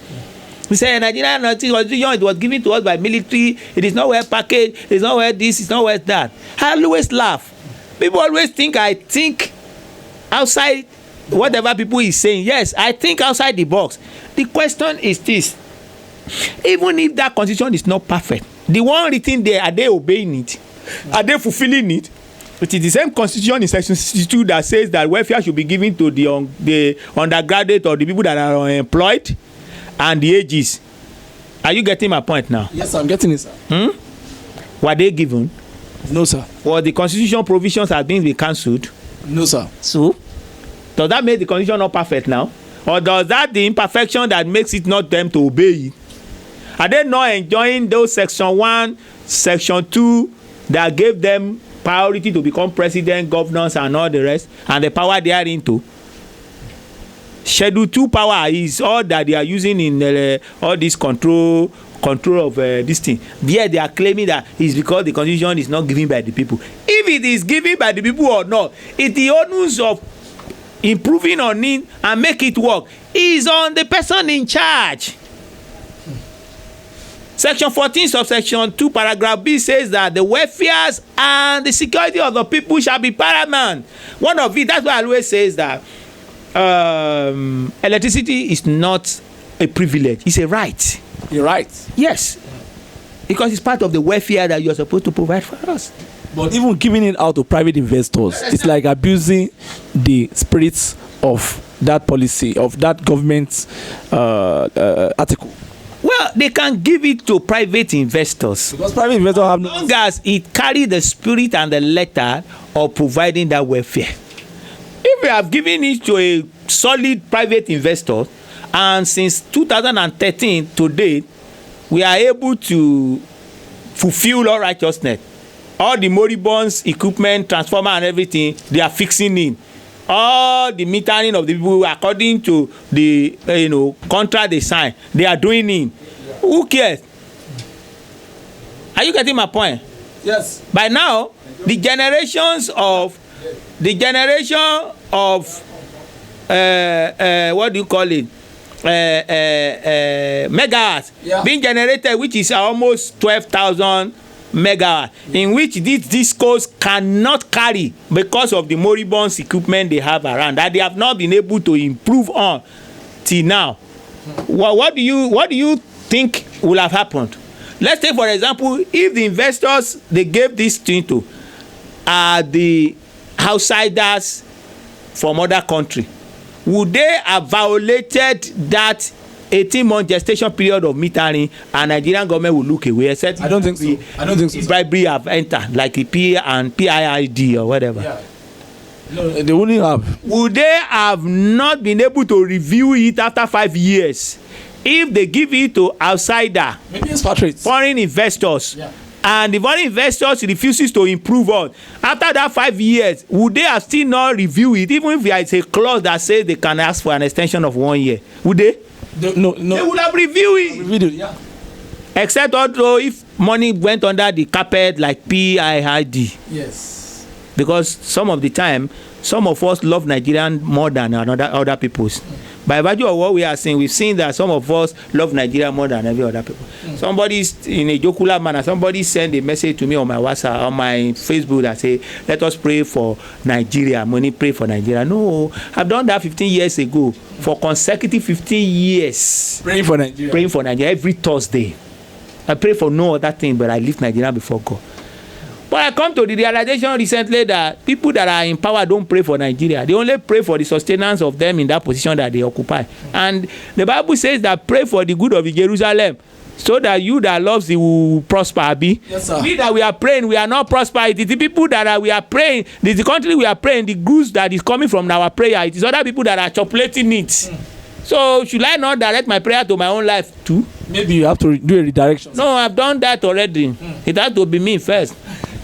We say Nigerian constitution, it was given to us by military. It is not well packaged. It's not well this. It's not well that. I always laugh. People always think I think outside whatever people is saying. Yes, I think outside the box. The question is this: even if that constitution is not perfect, the one written there, are they obeying it? Are they fulfilling it? It is the same constitution in section 62 that says that welfare should be given to the undergraduate or the people that are unemployed and the ages. Are you getting my point now? Yes, I'm getting it, sir. Were they given? No, sir. Or the constitution provisions have been cancelled? No, sir. So, does that make the constitution not perfect now? Or does that the imperfection that makes it not them to obey it? Are they not enjoying those section 1, section 2 that gave them priority to become president, governors, and all the rest, and the power they are into? Schedule 2 power is all that they are using in all this control of this thing. There they are claiming that it's because the constitution is not given by the people. If it is given by the people or not, it's the onus of improving on it and make it work is on the person in charge. Section 14 subsection 2 paragraph B says that the welfare and the security of the people shall be paramount. One of it, that's why I always says that electricity is not a privilege, it's a right. A right? Yes, because it's part of the welfare that you are supposed to provide for us. But even giving it out to private investors, it's like abusing the spirits of that policy, of that government article. Well, they can give it to private investors. Because private investors have no... As long as it carries the spirit and the letter of providing that welfare. If we have given it to a solid private investor, and since 2013 to date, we are able to fulfill all righteousness. All the moribunds, equipment, transformer and everything, they are fixing in. all the metering of the people according to the contract they sign, they are doing it. Who cares? Are you getting my point? Yes. By now, the generation of what do you call it? Megawatts being generated, which is almost 12,000 megawatts, in which these discos cannot carry because of the moribund equipment they have around that they have not been able to improve on till now. What do you think will have happened? Let's take for example, if the investors they gave this thing to are the outsiders from other country, would they have violated that 18-month gestation period of metering, and Nigerian government will look away? Except I don't think so. Bribery have entered, like the P and PIID or whatever. Yeah. No, they wouldn't have. Would they have not been able to review it after 5 years if they give it to outsider, maybe expatriates, foreign investors? Yeah. And the foreign investors refuses to improve on, after that 5 years, would they have still not review it, even if there is a clause that says they can ask for an extension of 1 year? Would they? No. They would have reviewed it. Yeah. Except although if money went under the carpet like PIID. Yes. Because some of the time, some of us love Nigerian more than other people's. By virtue of what we are seeing, we've seen that some of us love Nigeria more than every other people. Somebody's in a jocular manner, somebody sent a message to me on my WhatsApp, on my Facebook that say, let us pray for Nigeria. Money, pray for Nigeria. No, I've done that 15 years ago. For consecutive 15 years. Praying for Nigeria. Praying for Nigeria every Thursday. I pray for no other thing, but I lift Nigeria before God. But I come to the realization recently that people that are in power don't pray for Nigeria. They only pray for the sustenance of them in that position that they occupy. And the Bible says that pray for the good of Jerusalem, so that you that loves it will prosper. Abi? Yes, sir. We that we are praying, we are not prosper. It is the people that we are praying, it is the country we are praying, the goods that is coming from our prayer. It is other people that are chocolating it. So should I not direct my prayer to my own life too? Maybe you have to do a redirection. No, I've done that already. It has to be me first.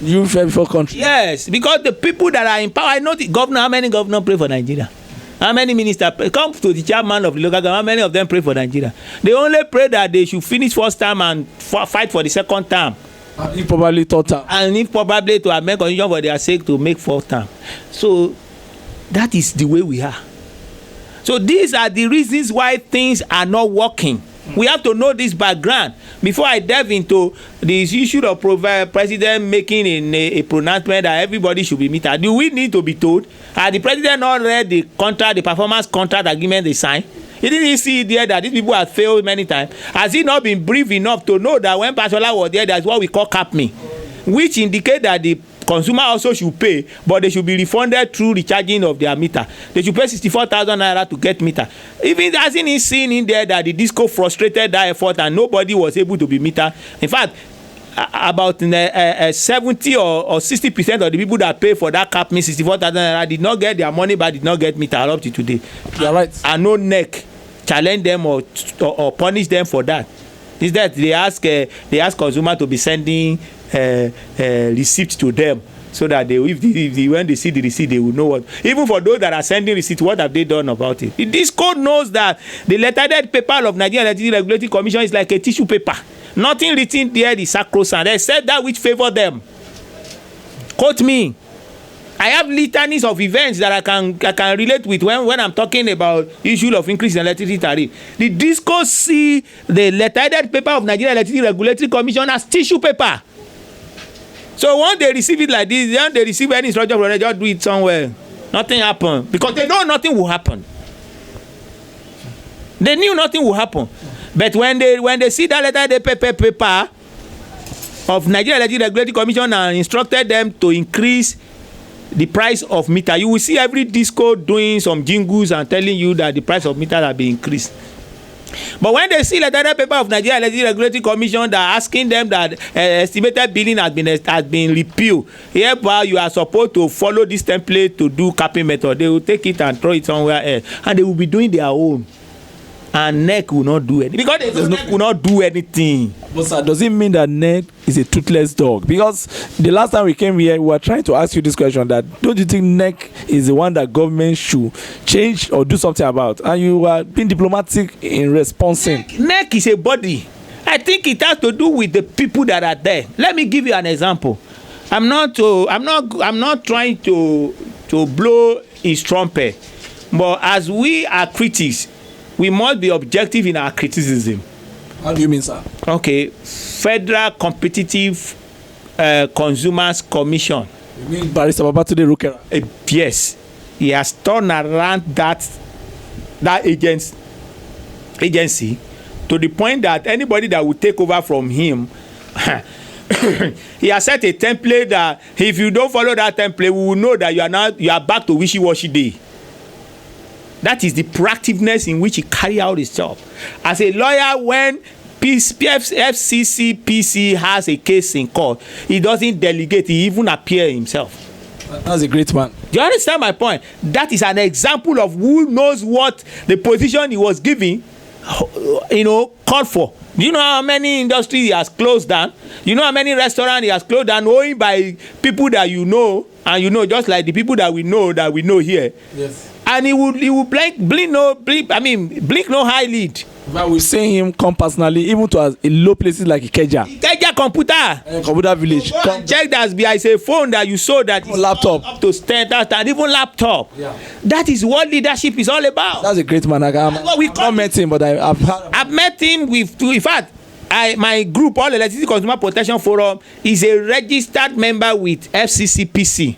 You fair before country. Yes, because the people that are in power, I know the governor, how many governors pray for Nigeria? How many ministers pray? Come to the chairman of the local government, how many of them pray for Nigeria? They only pray that they should finish first term and fight for the second term. If probably third term. And if probably to amend condition for their sake to make fourth term. So that is the way we are. So these are the reasons why things are not working. We have to know this background before I delve into this issue of president making a pronouncement that everybody should be metered. Do we need to be told? Had the president not read the contract, the performance contract agreement they signed? He didn't see there that these people have failed many times. Has he not been brief enough to know that when Pashola was there, that's what we call cap me, which indicate that the consumer also should pay, but they should be refunded through recharging of their meter. They should pay 64,000 naira to get meter. Even hasn't he seen in there that the disco frustrated that effort and nobody was able to be meter? In fact, about 70 or 60% of the people that pay for that cap me 64,000 naira did not get their money back, did not get meter up to today. You are right. And no NERC challenge them or punish them for that. Is that they ask consumer to be sending receipt to them, so that when they see the receipt, they will know what. Even for those that are sending receipt, what have they done about it? This code knows that the letterhead paper of Nigerian Electricity Regulatory Commission is like a tissue paper. Nothing written there is sacrosanct except that which favor them. Quote me. I have litanies of events that I can relate with when I'm talking about issue of increase in electricity tariff. The disco see the letterhead paper of Nigerian Electricity Regulatory Commission as tissue paper. So once they receive it like this, then they receive any instruction from them, just do it somewhere. Nothing happen because they know nothing will happen. They knew nothing will happen, but when they see that letterhead paper of Nigerian Electricity Regulatory Commission and instructed them to increase the price of meter, you will see every disco doing some jingles and telling you that the price of meter has been increased. But when they see the paper of Nigeria Electricity Regulatory Commission that are asking them that estimated billing has been repealed, hereby you are supposed to follow this template to do capping method, they will take it and throw it somewhere else, and they will be doing their own. and NERC will not do anything because NERC will not do anything. But sir, does it mean that NERC is a toothless dog? Because the last time we came here, we were trying to ask you this question: that don't you think NERC is the one that government should change or do something about? And you were being diplomatic in responding. NERC is a body. I think it has to do with the people that are there. Let me give you an example. I'm not trying to blow his trumpet, but as we are critics, we must be objective in our criticism. How do you mean, sir? Okay, Federal Competitive Consumers Commission. You mean Barrister Babatunde Rukera? Yes, he has turned around that agency to the point that anybody that will take over from him, he has set a template that if you don't follow that template, we will know that you are back to wishy-washy day. That is the proactiveness in which he carry out his job. As a lawyer, when FCC has a case in court, he doesn't delegate, he even appear himself. That's a great man. Do you understand my point? That is an example of who knows what the position he was giving, called for. Do you know how many industries he has closed down? You know how many restaurants he has closed down, knowing by people that you know, and just like the people that we know here. Yes. And he will blink no eyelid. But we've seen him come personally, even to low places like Ikeja computer village. Check that there is a phone that you saw that is laptop up to 10,000, even laptop. Yeah. That is what leadership is all about. That's a great man. I've not met him, but I've met him with. In fact, my group, All Electricity Consumer Protection Forum, is a registered member with FCCPC.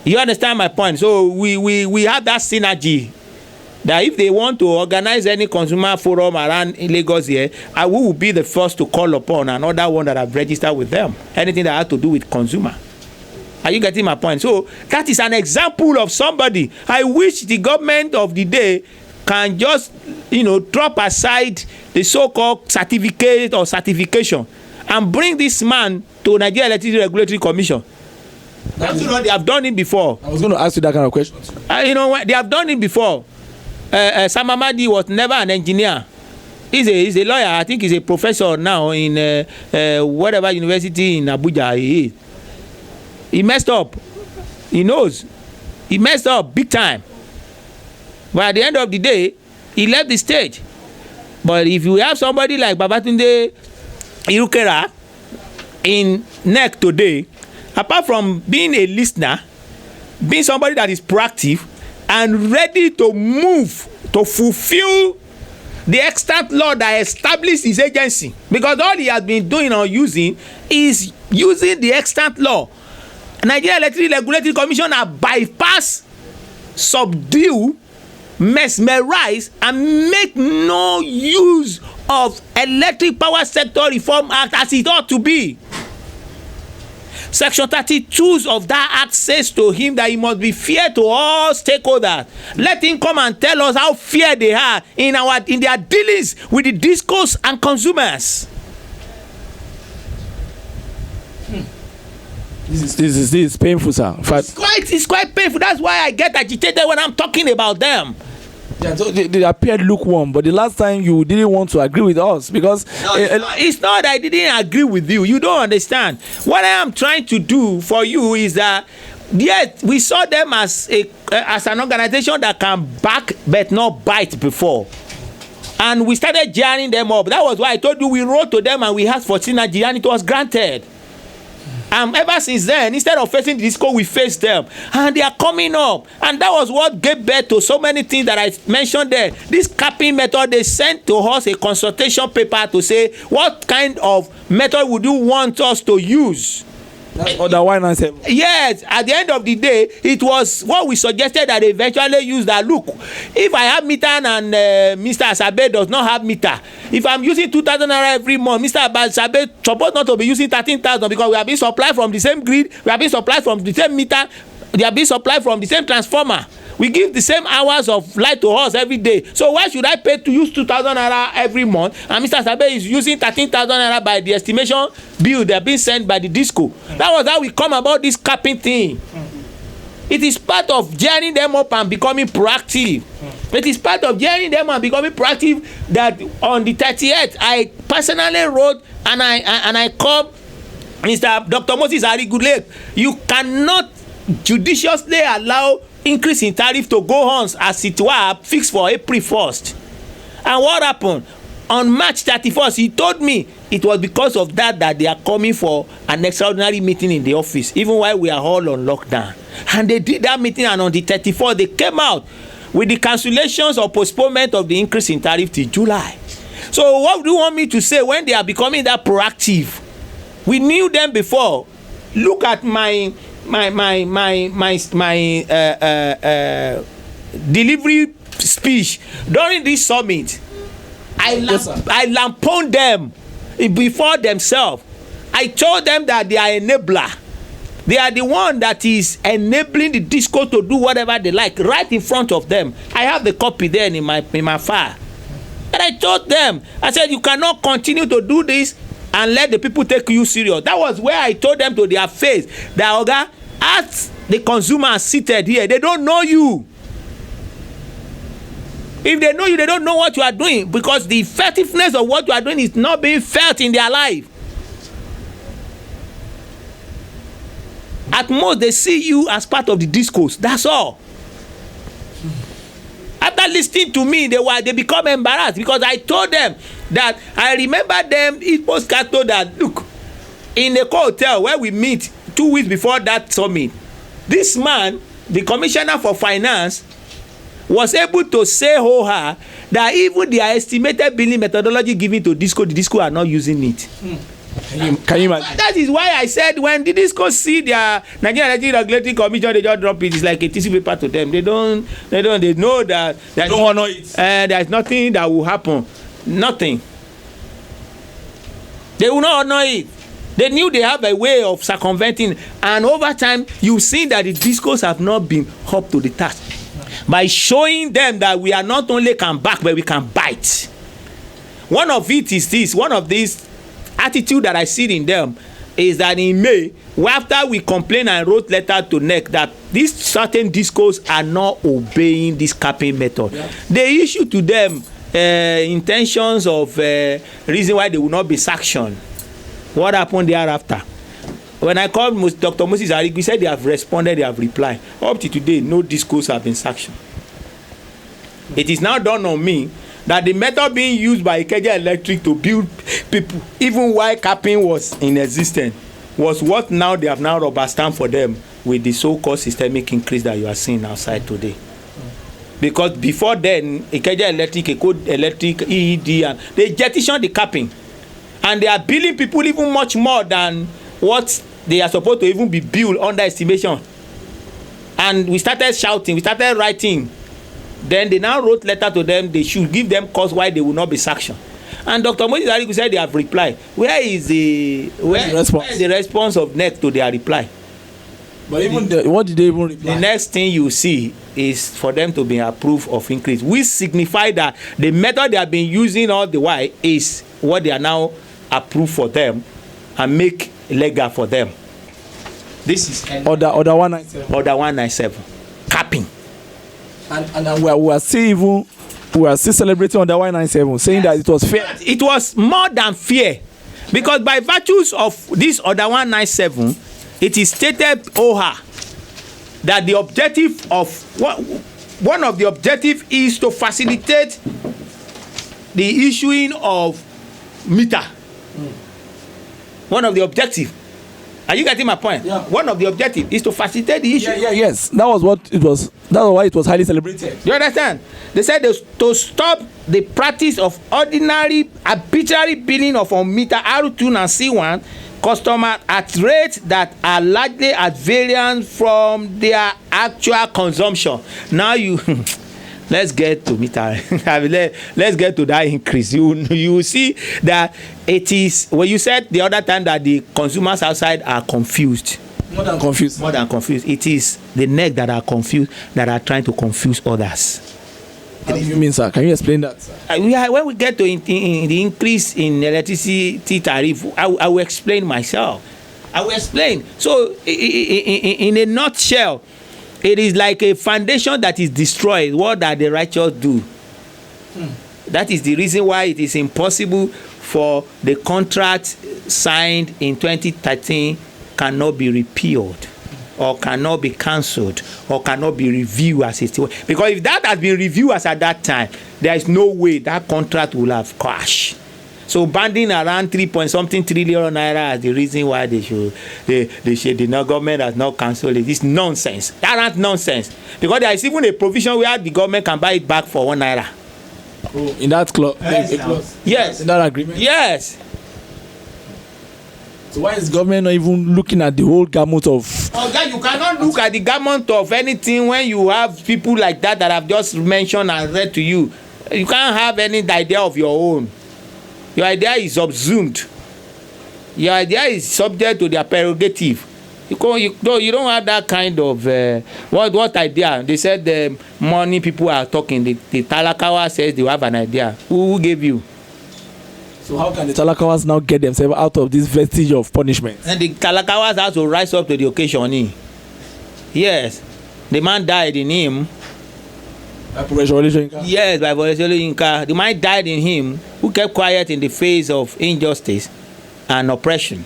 You understand my point? So we have that synergy. That if they want to organize any consumer forum around in Lagos here, I will be the first to call upon another one that I've registered with them. Anything that has to do with consumer. Are you getting my point? So that is an example of somebody. I wish the government of the day can just, drop aside the so-called certificate or certification and bring this man to Nigeria Electricity Regulatory Commission. They have done it before. I was going to ask you that kind of question. They have done it before. Sam Amadi was never an engineer. He's a lawyer. I think he's a professor now in whatever university in Abuja he is. He messed up. He knows. He messed up big time. But at the end of the day, he left the stage. But if you have somebody like Babatunde Rukera in NERC today, apart from being a listener, being somebody that is proactive and ready to move to fulfill the extant law that established his agency, because all he has been doing or using is using the extant law. Nigeria Electricity Regulatory Commission are bypass, subdue, mesmerize, and make no use of Electric Power Sector Reform Act as it ought to be. Section 32 of that act says to him that he must be fair to all stakeholders. Let him come and tell us how fair they are in their dealings with the discos and consumers. This is painful, sir. It's quite painful. That's why I get agitated when I'm talking about them. Yeah, so they appeared lukewarm, but the last time you didn't want to agree with us because it's not that I didn't agree with you. You don't understand. What I am trying to do for you is that yes, we saw them as an organization that can back but not bite before, and we started gearing them up. That was why I told you we wrote to them and we asked for synergy, and it was granted. Ever since then, instead of facing the disco, we faced them, and they are coming up, and that was what gave birth to so many things that I mentioned there. This capping method, they sent to us a consultation paper to say what kind of method would you want us to use. Otherwise, yes, at the end of the day, it was what we suggested that they eventually use. That look, if I have meter and Mr. Asabe does not have meter, if I'm using 2,000 naira every month, Mr. Asabe supposed not to be using 13,000 because we have been supplied from the same grid, we have been supplied from the same meter, they have been supplied from the same transformer. We give the same hours of light to us every day. So why should I pay to use 2,000 naira every month? And Mr. Asabe is using 13,000 naira by the estimation bill that being sent by the disco. That was how we come about this capping thing. It is part of gearing them up and becoming proactive. It is part of gearing them and becoming proactive that on the 30th, I personally wrote and I called Mr. Dr. Moses Arigule. You cannot judiciously allow increase in tariff to go on as it were fixed for April 1st. And what happened? On March 31st, he told me it was because of that they are coming for an extraordinary meeting in the office, even while we are all on lockdown. And they did that meeting, and on the 34th, they came out with the cancellations or postponement of the increase in tariff till July. So what do you want me to say when they are becoming that proactive? We knew them before. Look at my delivery speech during this summit. I lampooned them before themselves. I told them that they are enabler. They are the one that is enabling the disco to do whatever they like right in front of them. I have the copy there in my file. And I told them, I said, you cannot continue to do this and let the people take you serious. That was where I told them to their face that, Oga, as the consumer seated here, they don't know you. If they know you, they don't know what you are doing, because the effectiveness of what you are doing is not being felt in their life. At most, they see you as part of the discourse. That's all. After listening to me, they become embarrassed, because I told them that I remember them. It was told that, look, in the hotel where we meet 2 weeks before that summit, this man, the commissioner for finance, was able to say that even their estimated billing methodology given to the DISCO are not using it. Can you imagine? That is why I said when the DISCO see their Nigerian Energy Regulatory Commission, they just drop it. It's like a tissue paper to them. They know that they don't honor it. There's nothing that will happen. Nothing. They will not honor it. They knew they have a way of circumventing, and over time, you've seen that the DISCOs have not been up to the task. By showing them that we are not only can back, but we can bite. One of it is this, one of these attitude that I see in them is that in May, after we complained and wrote letter to NERC that these certain DISCOs are not obeying this capping method, they issue to them intentions of reason why they will not be sanctioned. What happened thereafter? When I called Dr. Moses Arigule, he said they have responded, they have replied. Up to today, no DISCOs have been sanctioned. It is now done on me that the method being used by Ikeja Electric to build people, even while capping was in existence, was what now they have now rubber stamp for them with the so-called systemic increase that you are seeing outside today. Because before then, Ikeja Electric, Eko Electric, EED, and they jettisoned the capping. And they are billing people even much more than what they are supposed to even be billed under estimation. And we started shouting, we started writing. Then they now wrote letter to them, they should give them cause why they will not be sanctioned. And Dr. Moses Arigule said they have replied. Where is the response of NERC to their reply? But even what did they even reply? The next thing you see is for them to be approved of increase, which signify that the method they have been using all the while is what they are now approved for them and make legal for them. This is order 197. Order 197. Capping. And we are still celebrating order 197, saying that it was fair. It was more than fair, because by virtues of this order 197, it is stated that the objective of one of the objectives is to facilitate the issuing of meter. One of the objectives. Are you getting my point? Yeah. One of the objectives is to facilitate the issue. Yes. That was what it was. That was why it was highly celebrated. You understand? They said to stop the practice of ordinary arbitrary billing of on meter R2 and C1 customers at rates that are largely at variance from their actual consumption. Now you let's get to meter. Let's get to that increase. You will see that it is when you said the other time that the consumers outside are confused. More than confused. It is the NERC that are confused, that are trying to confuse others. What do you mean, sir? Can you explain that, sir? When we get to in the increase in electricity tariff, I will explain myself. I will explain. So, in a nutshell, It is like a foundation that is destroyed. What are the righteous do? That is the reason why it is impossible for the contract signed in 2013 cannot be repealed or cannot be cancelled or cannot be reviewed as it was. Because if that has been reviewed as at that time, there is no way that contract will have crashed. So banding around 3-point-something trillion naira as the reason why the government has not cancelled it. It's nonsense. That is nonsense. Because there is even a provision where the government can buy it back for 1 naira. Oh, in that clause? Yes. In that agreement? Yes. So why is government not even looking at the whole gamut of... Okay, you cannot look at the gamut of anything when you have people like that that I've just mentioned and read to you. You can't have any idea of your own. Your idea is subsumed. Your idea is subject to their prerogative. You don't have that kind of what idea? They said the money people are talking. The Talakawa says they have an idea. Who gave you? So how can the Talakawas now get themselves out of this vestige of punishment? And the Talakawas have to rise up to the occasion. Yes, the man died in him. By Professor Yes, by Professor Inka. The man died in him who kept quiet in the face of injustice and oppression.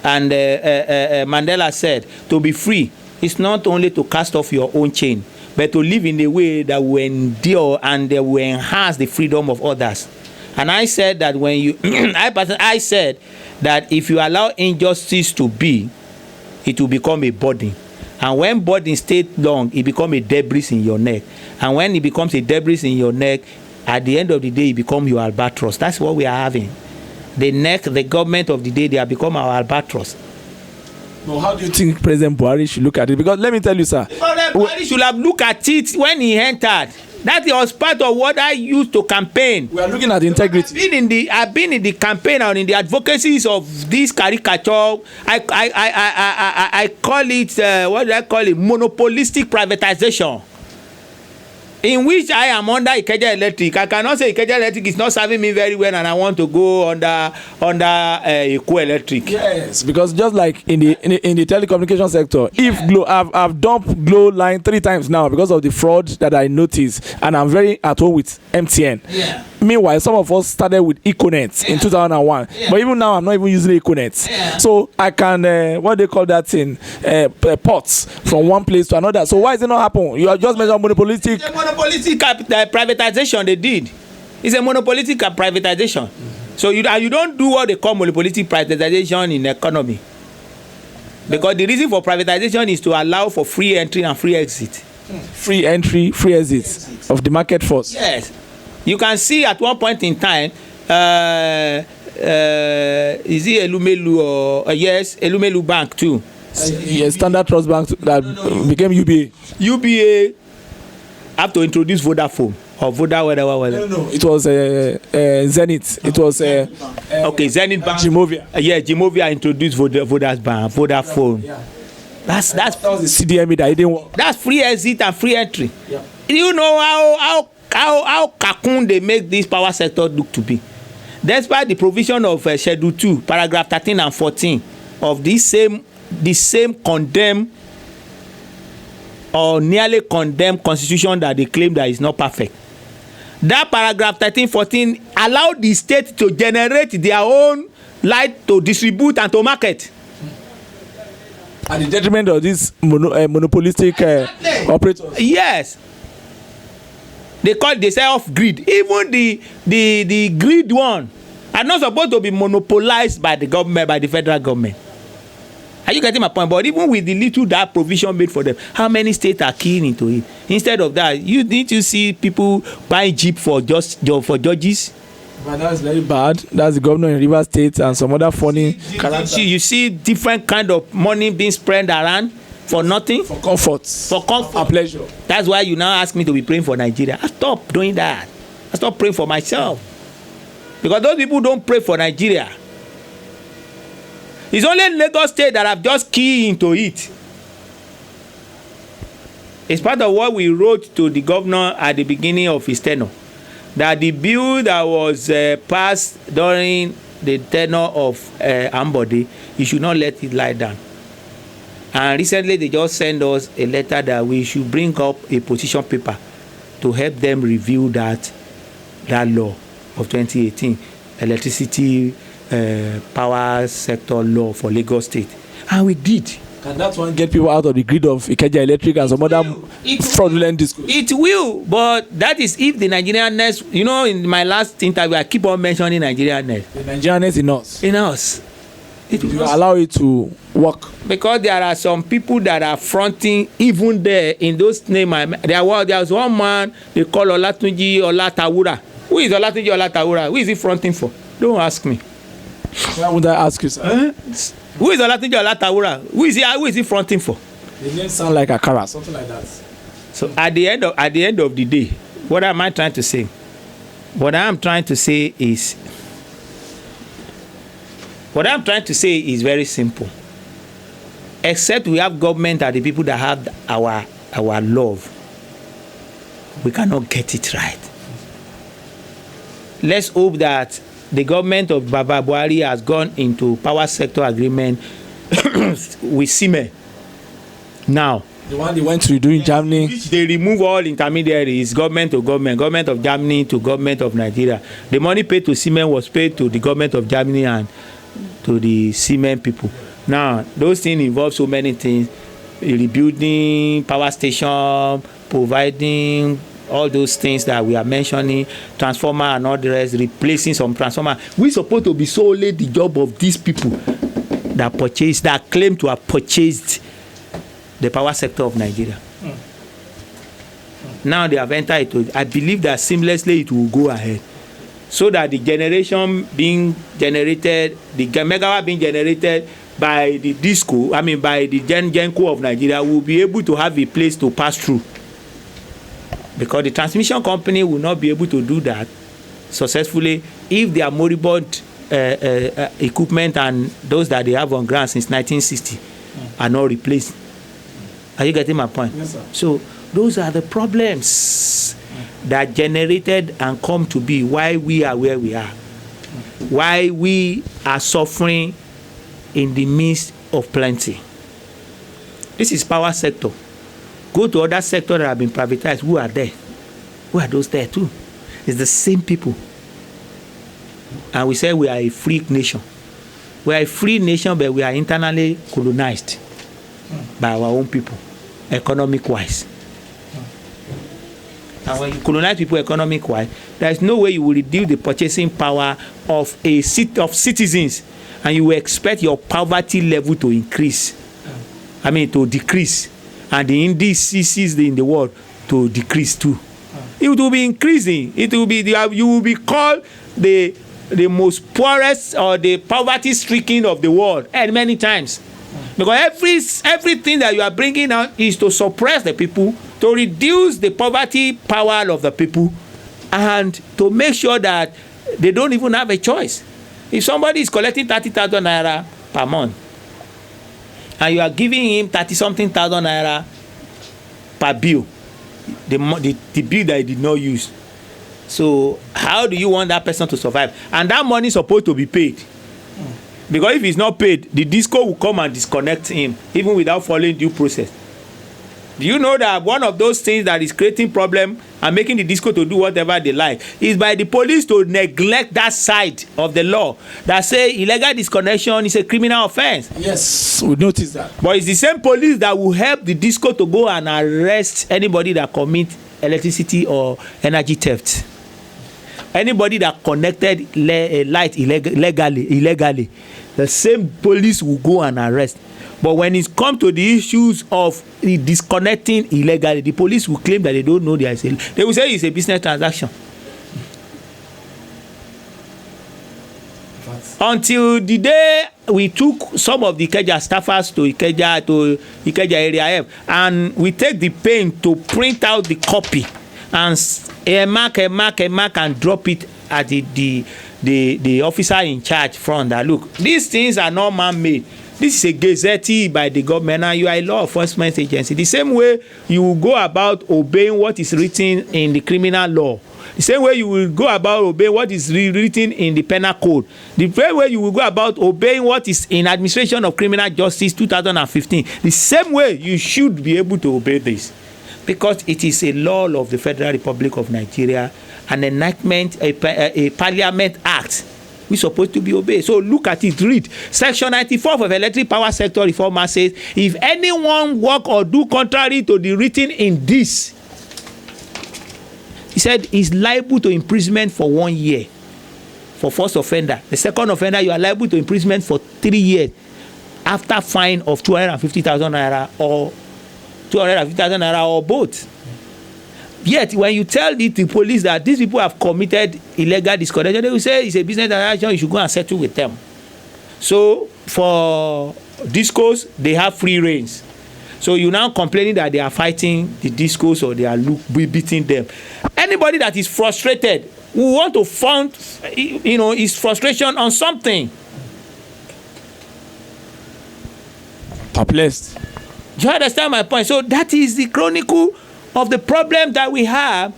And Mandela said, to be free is not only to cast off your own chain, but to live in a way that will endure and will enhance the freedom of others. And I said that when you, I said that if you allow injustice to be, it will become a burden. And when burden stays long, it becomes a debris in your neck. And when it becomes a debris in your neck, at the end of the day, it becomes your albatross. That's what we are having. The neck, the government of the day, they have become our albatross. Well, how do you think President Buhari should look at it? Because let me tell you, sir. President Buhari should have looked at it when he entered. That was part of what I used to campaign. We are looking at integrity. I've been in the campaign and in the advocacies of this caricature. I call it what do I call it? Monopolistic privatization. In which I am under Ikeja Electric. I cannot say Ikeja Electric is not serving me very well and I want to go under Eko Electric. Yes, because just like in the telecommunication sector, if Glo, I've dumped Glo line 3 times now because of the fraud that I noticed, and I'm very at home with MTN. Yeah. Meanwhile, some of us started with Econet in 2001, but even now I'm not even using Econet. Yeah. So I can what they call that thing, ports from one place to another. So why is it not happen? You are just mentioned monopolistic. Monopolistic privatization they did. It's a monopolistic privatization. So you don't do what they call monopolistic privatization in economy. Because the reason for privatization is to allow for free entry and free exit. Free entry, free exit of the market force. Yes. You can see at one point in time, is it Elumelu or yes, Elumelu Bank too? Yes, Standard Trust Bank that became UBA. UBA have to introduce Vodafone or Voda whatever. No, it was Zenith. It was okay, Zenith Bank. Jimovia. Jimovia introduced Vodafone. Yeah. That was the CDME that it didn't work. That's free exit and free entry. Yeah. You know how cocoon they make this power sector look to be. Despite the provision of Schedule 2, paragraph 13 and 14 of the same condemned or nearly condemned constitution that they claim that is not perfect. That paragraph 13-14 allow the state to generate their own light to distribute and to market. At the detriment of these monopolistic operators. Yes. They say off grid. Even the grid one are not supposed to be monopolized by the government, by the federal government. Are you getting my point? But even with the little that provision made for them, how many states are keying into it? Instead of that, you need to see people buying jeep for judges. But that's very bad. That's the governor in Rivers State and some other funny characters. You see different kind of money being spread around for nothing. For comfort. For comfort. And pleasure. That's why you now ask me to be praying for Nigeria. I stop doing that. I stop praying for myself. Because those people don't pray for Nigeria. It's only Lagos State that have just keyed into it. It's part of what we wrote to the governor at the beginning of his tenure. That the bill that was passed during the tenure of Ambode, he should not let it lie down. And recently they just sent us a letter that we should bring up a position paper to help them review that law of 2018, electricity power sector law for Lagos State. And we did. Can that one get people out of the grid of Ikeja Electric and some other fraudulent discourse? It will, but that is if the Nigerianness, you know, in my last interview, I keep on mentioning Nigerianness. The Nigerianness in us. In us. It will allow it to work. Because there are some people that are fronting even there in those names. There was one man they call Olatunji Olatawura. Who is Olatunji Olatawura? Who is he fronting for? Don't ask me. Why would I ask you, sir? Who is Olatunji Olatawura? Who is he fronting for? The name sound like Akara, something like that. So at the end of the day, what am I trying to say? What I'm trying to say is very simple. Except we have government and the people that have our love, we cannot get it right. Let's hope that the government of Baba Buhari has gone into power sector agreement with Siemens. Now, the one they went to do in Germany, they remove all intermediaries, government to government, government of Germany to government of Nigeria. The money paid to Siemens was paid to the government of Germany and to the Siemens people. Now, those things involve so many things: rebuilding power station, providing all those things that we are mentioning, transformer and all the rest, replacing some transformer. We supposed to be solely the job of these people that claim to have purchased the power sector of Nigeria. Now they have entered into it. I believe that seamlessly it will go ahead, so that the generation being generated, the megawatt being generated by the disco, by the Genco of Nigeria, will be able to have a place to pass through. Because the transmission company will not be able to do that successfully if their moribund equipment and those that they have on ground since 1960 are not replaced. Are you getting my point? Yes, sir. So those are the problems that generated and come to be why we are where we are. Why we are suffering in the midst of plenty. This is power sector. Go to other sectors that have been privatized. Who are there? Who are those there too? It's the same people. And we say we are a free nation. We are a free nation, but we are internally colonized by our own people, economic-wise. And when you colonize people economic-wise, there is no way you will reduce the purchasing power of citizens, and you will expect your poverty level to increase. To decrease. And the indices in the world to decrease too. It will be increasing. It will be you will be called the most poorest or the poverty stricken of the world, and many times, because everything that you are bringing out is to suppress the people, to reduce the poverty power of the people, and to make sure that they don't even have a choice. If somebody is collecting 30,000 naira per month, and you are giving him 30-something thousand naira per bill, the bill that he did not use. So how do you want that person to survive? And that money is supposed to be paid. Because if it's not paid, the disco will come and disconnect him, even without following due process. Do you know that one of those things that is creating problem and making the disco to do whatever they like is by the police to neglect that side of the law that say illegal disconnection is a criminal offense? Yes, we noticed that. But it's the same police that will help the disco to go and arrest anybody that commit electricity or energy theft. Anybody that connected light illegally, the same police will go and arrest. But when it comes to the issues of the disconnecting illegally, the police will claim that they don't know there is a. They will say it's a business transaction. Until the day we took some of the Ikeja staffers to Ikeja area F, and we take the pain to print out the copy and mark and drop it at the officer in charge front. That look, these things are not man-made. This is a gazette by the government, and you are a law enforcement agency. The same way you go about obeying what is written in the criminal law The same way you will go about obeying what is written in the penal code. The same way you will go about obeying what is in administration of criminal justice 2015. The same way you should be able to obey this, because it is a law of the Federal Republic of Nigeria, an enactment, a parliament act, which is supposed to be obeyed. So look at it, read. Section 94 of Electric Power Sector Reform Act says, if anyone work or do contrary to the written in this, he said, is liable to imprisonment for 1 year for first offender. The second offender, you are liable to imprisonment for 3 years after fine of 250,000 naira or 250,000 naira or both. Yet when you tell the police that these people have committed illegal disconnection, they will say it's a business transaction, you should go and settle with them. So for discos, they have free reins. So you now complaining that they are fighting the discos or they are beating them. Anybody that is frustrated who want to found, his frustration on something. Perplexed. Do you understand my point? So that is the chronicle of the problem that we have,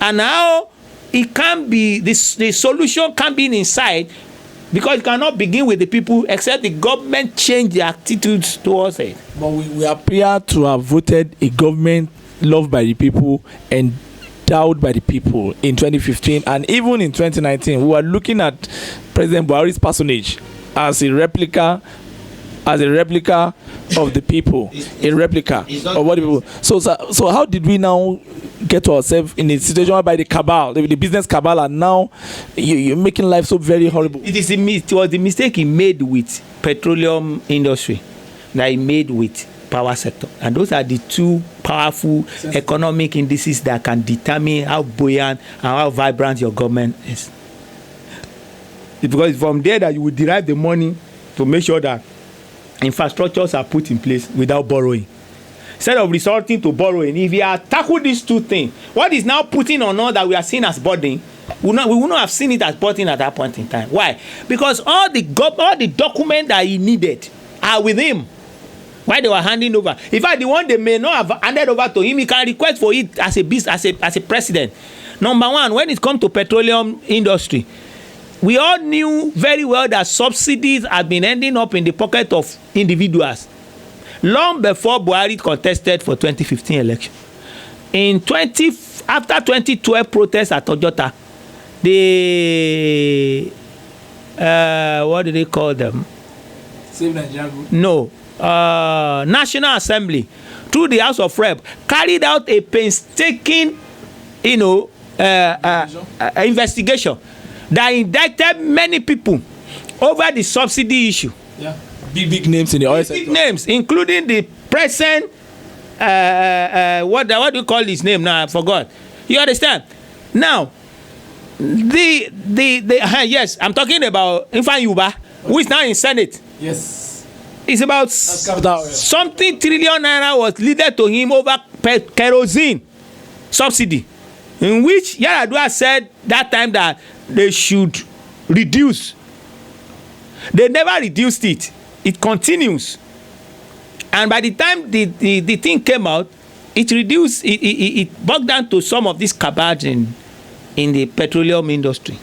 and now it can be the solution can be inside, because it cannot begin with the people except the government change their attitudes towards it. But we appear to have voted a government loved by the people and endowed by the people in 2015, and even in 2019 we were looking at President Buhari's personage as a replica of the people, a replica of what the people. So how did we now get ourselves in a situation whereby the cabal, the business cabal, are now you're making life so very horrible? It was the mistake he made with petroleum industry that he made with power sector, and those are the two powerful economic indices that can determine how buoyant and how vibrant your government is. Because it's from there that you will derive the money to make sure that infrastructures are put in place without borrowing. Instead of resorting to borrowing, if you have tackled these two things, what is now putting on all that we are seeing as burden, we would not have seen it as burden at that point in time. Why? Because all the documents that he needed are with him while they were handing over. In fact, the one they may not have handed over to him, he can request for it as a president. Number one, when it comes to petroleum industry, we all knew very well that subsidies have been ending up in the pocket of individuals long before Buhari contested for 2015 election. After 2012 protests at Ojota, the what do they call them? Save Nigerian. No, National Assembly through the House of Rep carried out a painstaking, investigation that indicted many people over the subsidy issue. Yeah, big names in the oil sector. Big names, including the present what do you call his name now? I forgot. You understand? Now, yes, I'm talking about Ifan Yuba, who is now in Senate. Yes. It's about something trillion naira was leaded to him over kerosene subsidy, in which Yar'Adua said that time that they should reduce. They never reduced it. It continues. And by the time the thing came out, it reduced, it bogged down to some of these cabals in the petroleum industry.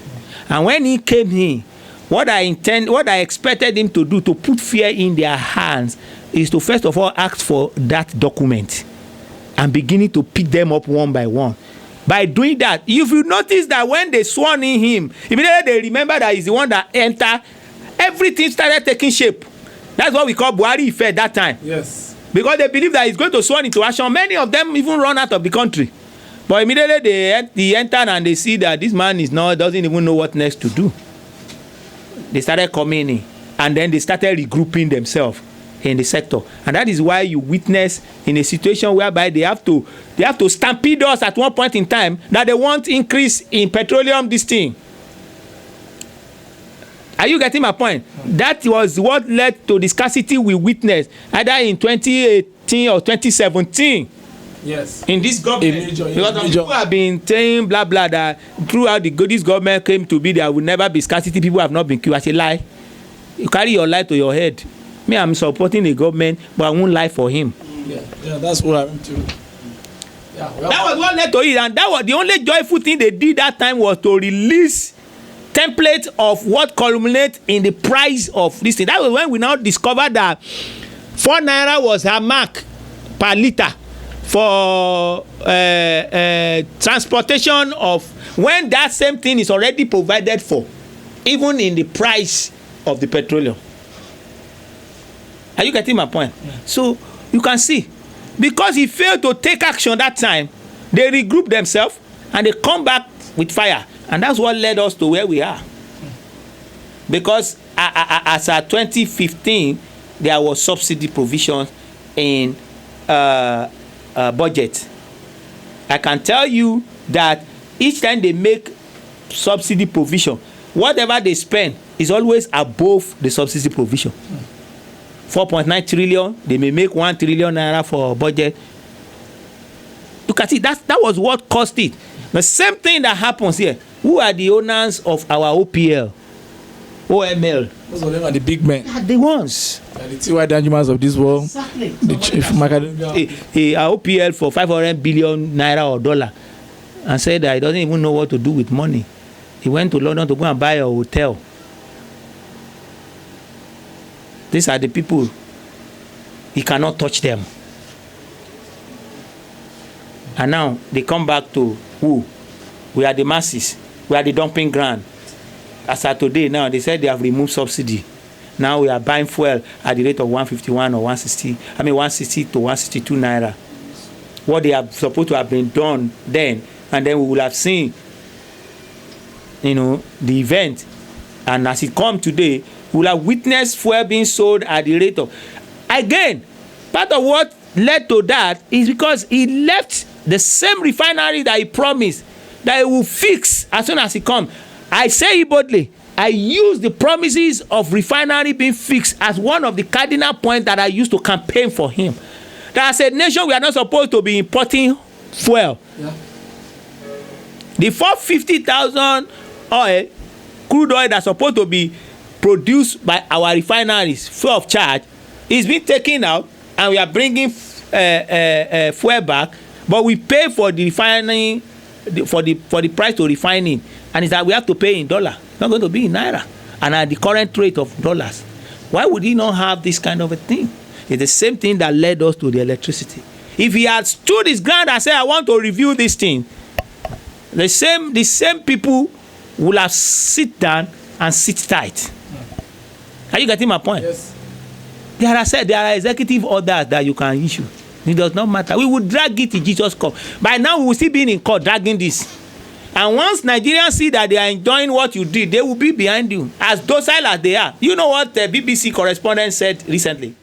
And when he came in, what I expected him to do to put fear in their hands is to first of all ask for that document and beginning to pick them up one by one. By doing that, if you notice that when they sworn in him, immediately they remember that he's the one that entered, everything started taking shape. That's what we call Buhari effect that time. Yes. Because they believe that he's going to sworn into action. Many of them even run out of the country. But immediately they enter and they see that this man doesn't even know what next to do. They started coming in, and then they started regrouping themselves in the sector. And that is why you witness in a situation whereby they have to stampede us at one point in time that they want increase in petroleum this thing. Are you getting my point? That was what led to the scarcity we witnessed either in 2018 or 2017. Yes. In this government, because people have been saying blah blah that throughout this government came to be there will never be scarcity. People have not been killed. I say lie. You carry your lie to your head. Me, I'm supporting the government, but I won't lie for him. Yeah, that's what I'm too. Yeah, that was what led to it, and that was the only joyful thing they did that time, was to release template of what culminate in the price of this thing. That was when we now discovered that 4 naira was her mark per litre for transportation of, when that same thing is already provided for, even in the price of the petroleum. Are you getting my point? Yeah. So you can see, because he failed to take action that time, they regroup themselves and they come back with fire, and that's what led us to where we are. Because as at 2015, there was subsidy provision in budget. I can tell you that each time they make subsidy provision, whatever they spend is always above the subsidy provision. 4.9 trillion, they may make 1 trillion naira for budget. You can see that was what cost it. The same thing that happens here. Who are the owners of our OPL, OML? Those of them are the big men. They are the ones. They are the T.Y. Danjumas of this world. Exactly. The chief Macadamia. Our OPL for 500 billion naira or dollar, and said that he doesn't even know what to do with money. He went to London to go and buy a hotel. These are the people. He cannot touch them. And now they come back to who? We are the masses. We are the dumping ground. As of today now, they said they have removed subsidy. Now we are buying fuel at the rate of 151 or 160 to 162 naira. What they are supposed to have been done then, and then we will have seen, the event. And as it come today, we will have witnessed fuel being sold at the rate of, again, part of what led to that is because he left the same refinery that he promised that he will fix as soon as he comes. I say it boldly, I use the promises of refinery being fixed as one of the cardinal points that I used to campaign for him. That as a nation, we are not supposed to be importing fuel. Yeah. The 450,000 oil, crude oil that's supposed to be produced by our refineries free of charge, is being taken out, and we are bringing fuel back, but we pay for the refining, for the price to refining, and it's that we have to pay in dollar, not going to be in naira, and at the current rate of dollars. Why would he not have this kind of a thing? It's the same thing that led us to the electricity. If he had stood his ground and said, I want to review this thing, the same people will have sit down and sit tight. Are you getting my point? Yes. There are executive orders that you can issue. It does not matter. We will drag it in Jesus' court. By now, we will still be in court dragging this. And once Nigerians see that they are enjoying what you did, they will be behind you, as docile as they are. You know what the BBC correspondent said recently?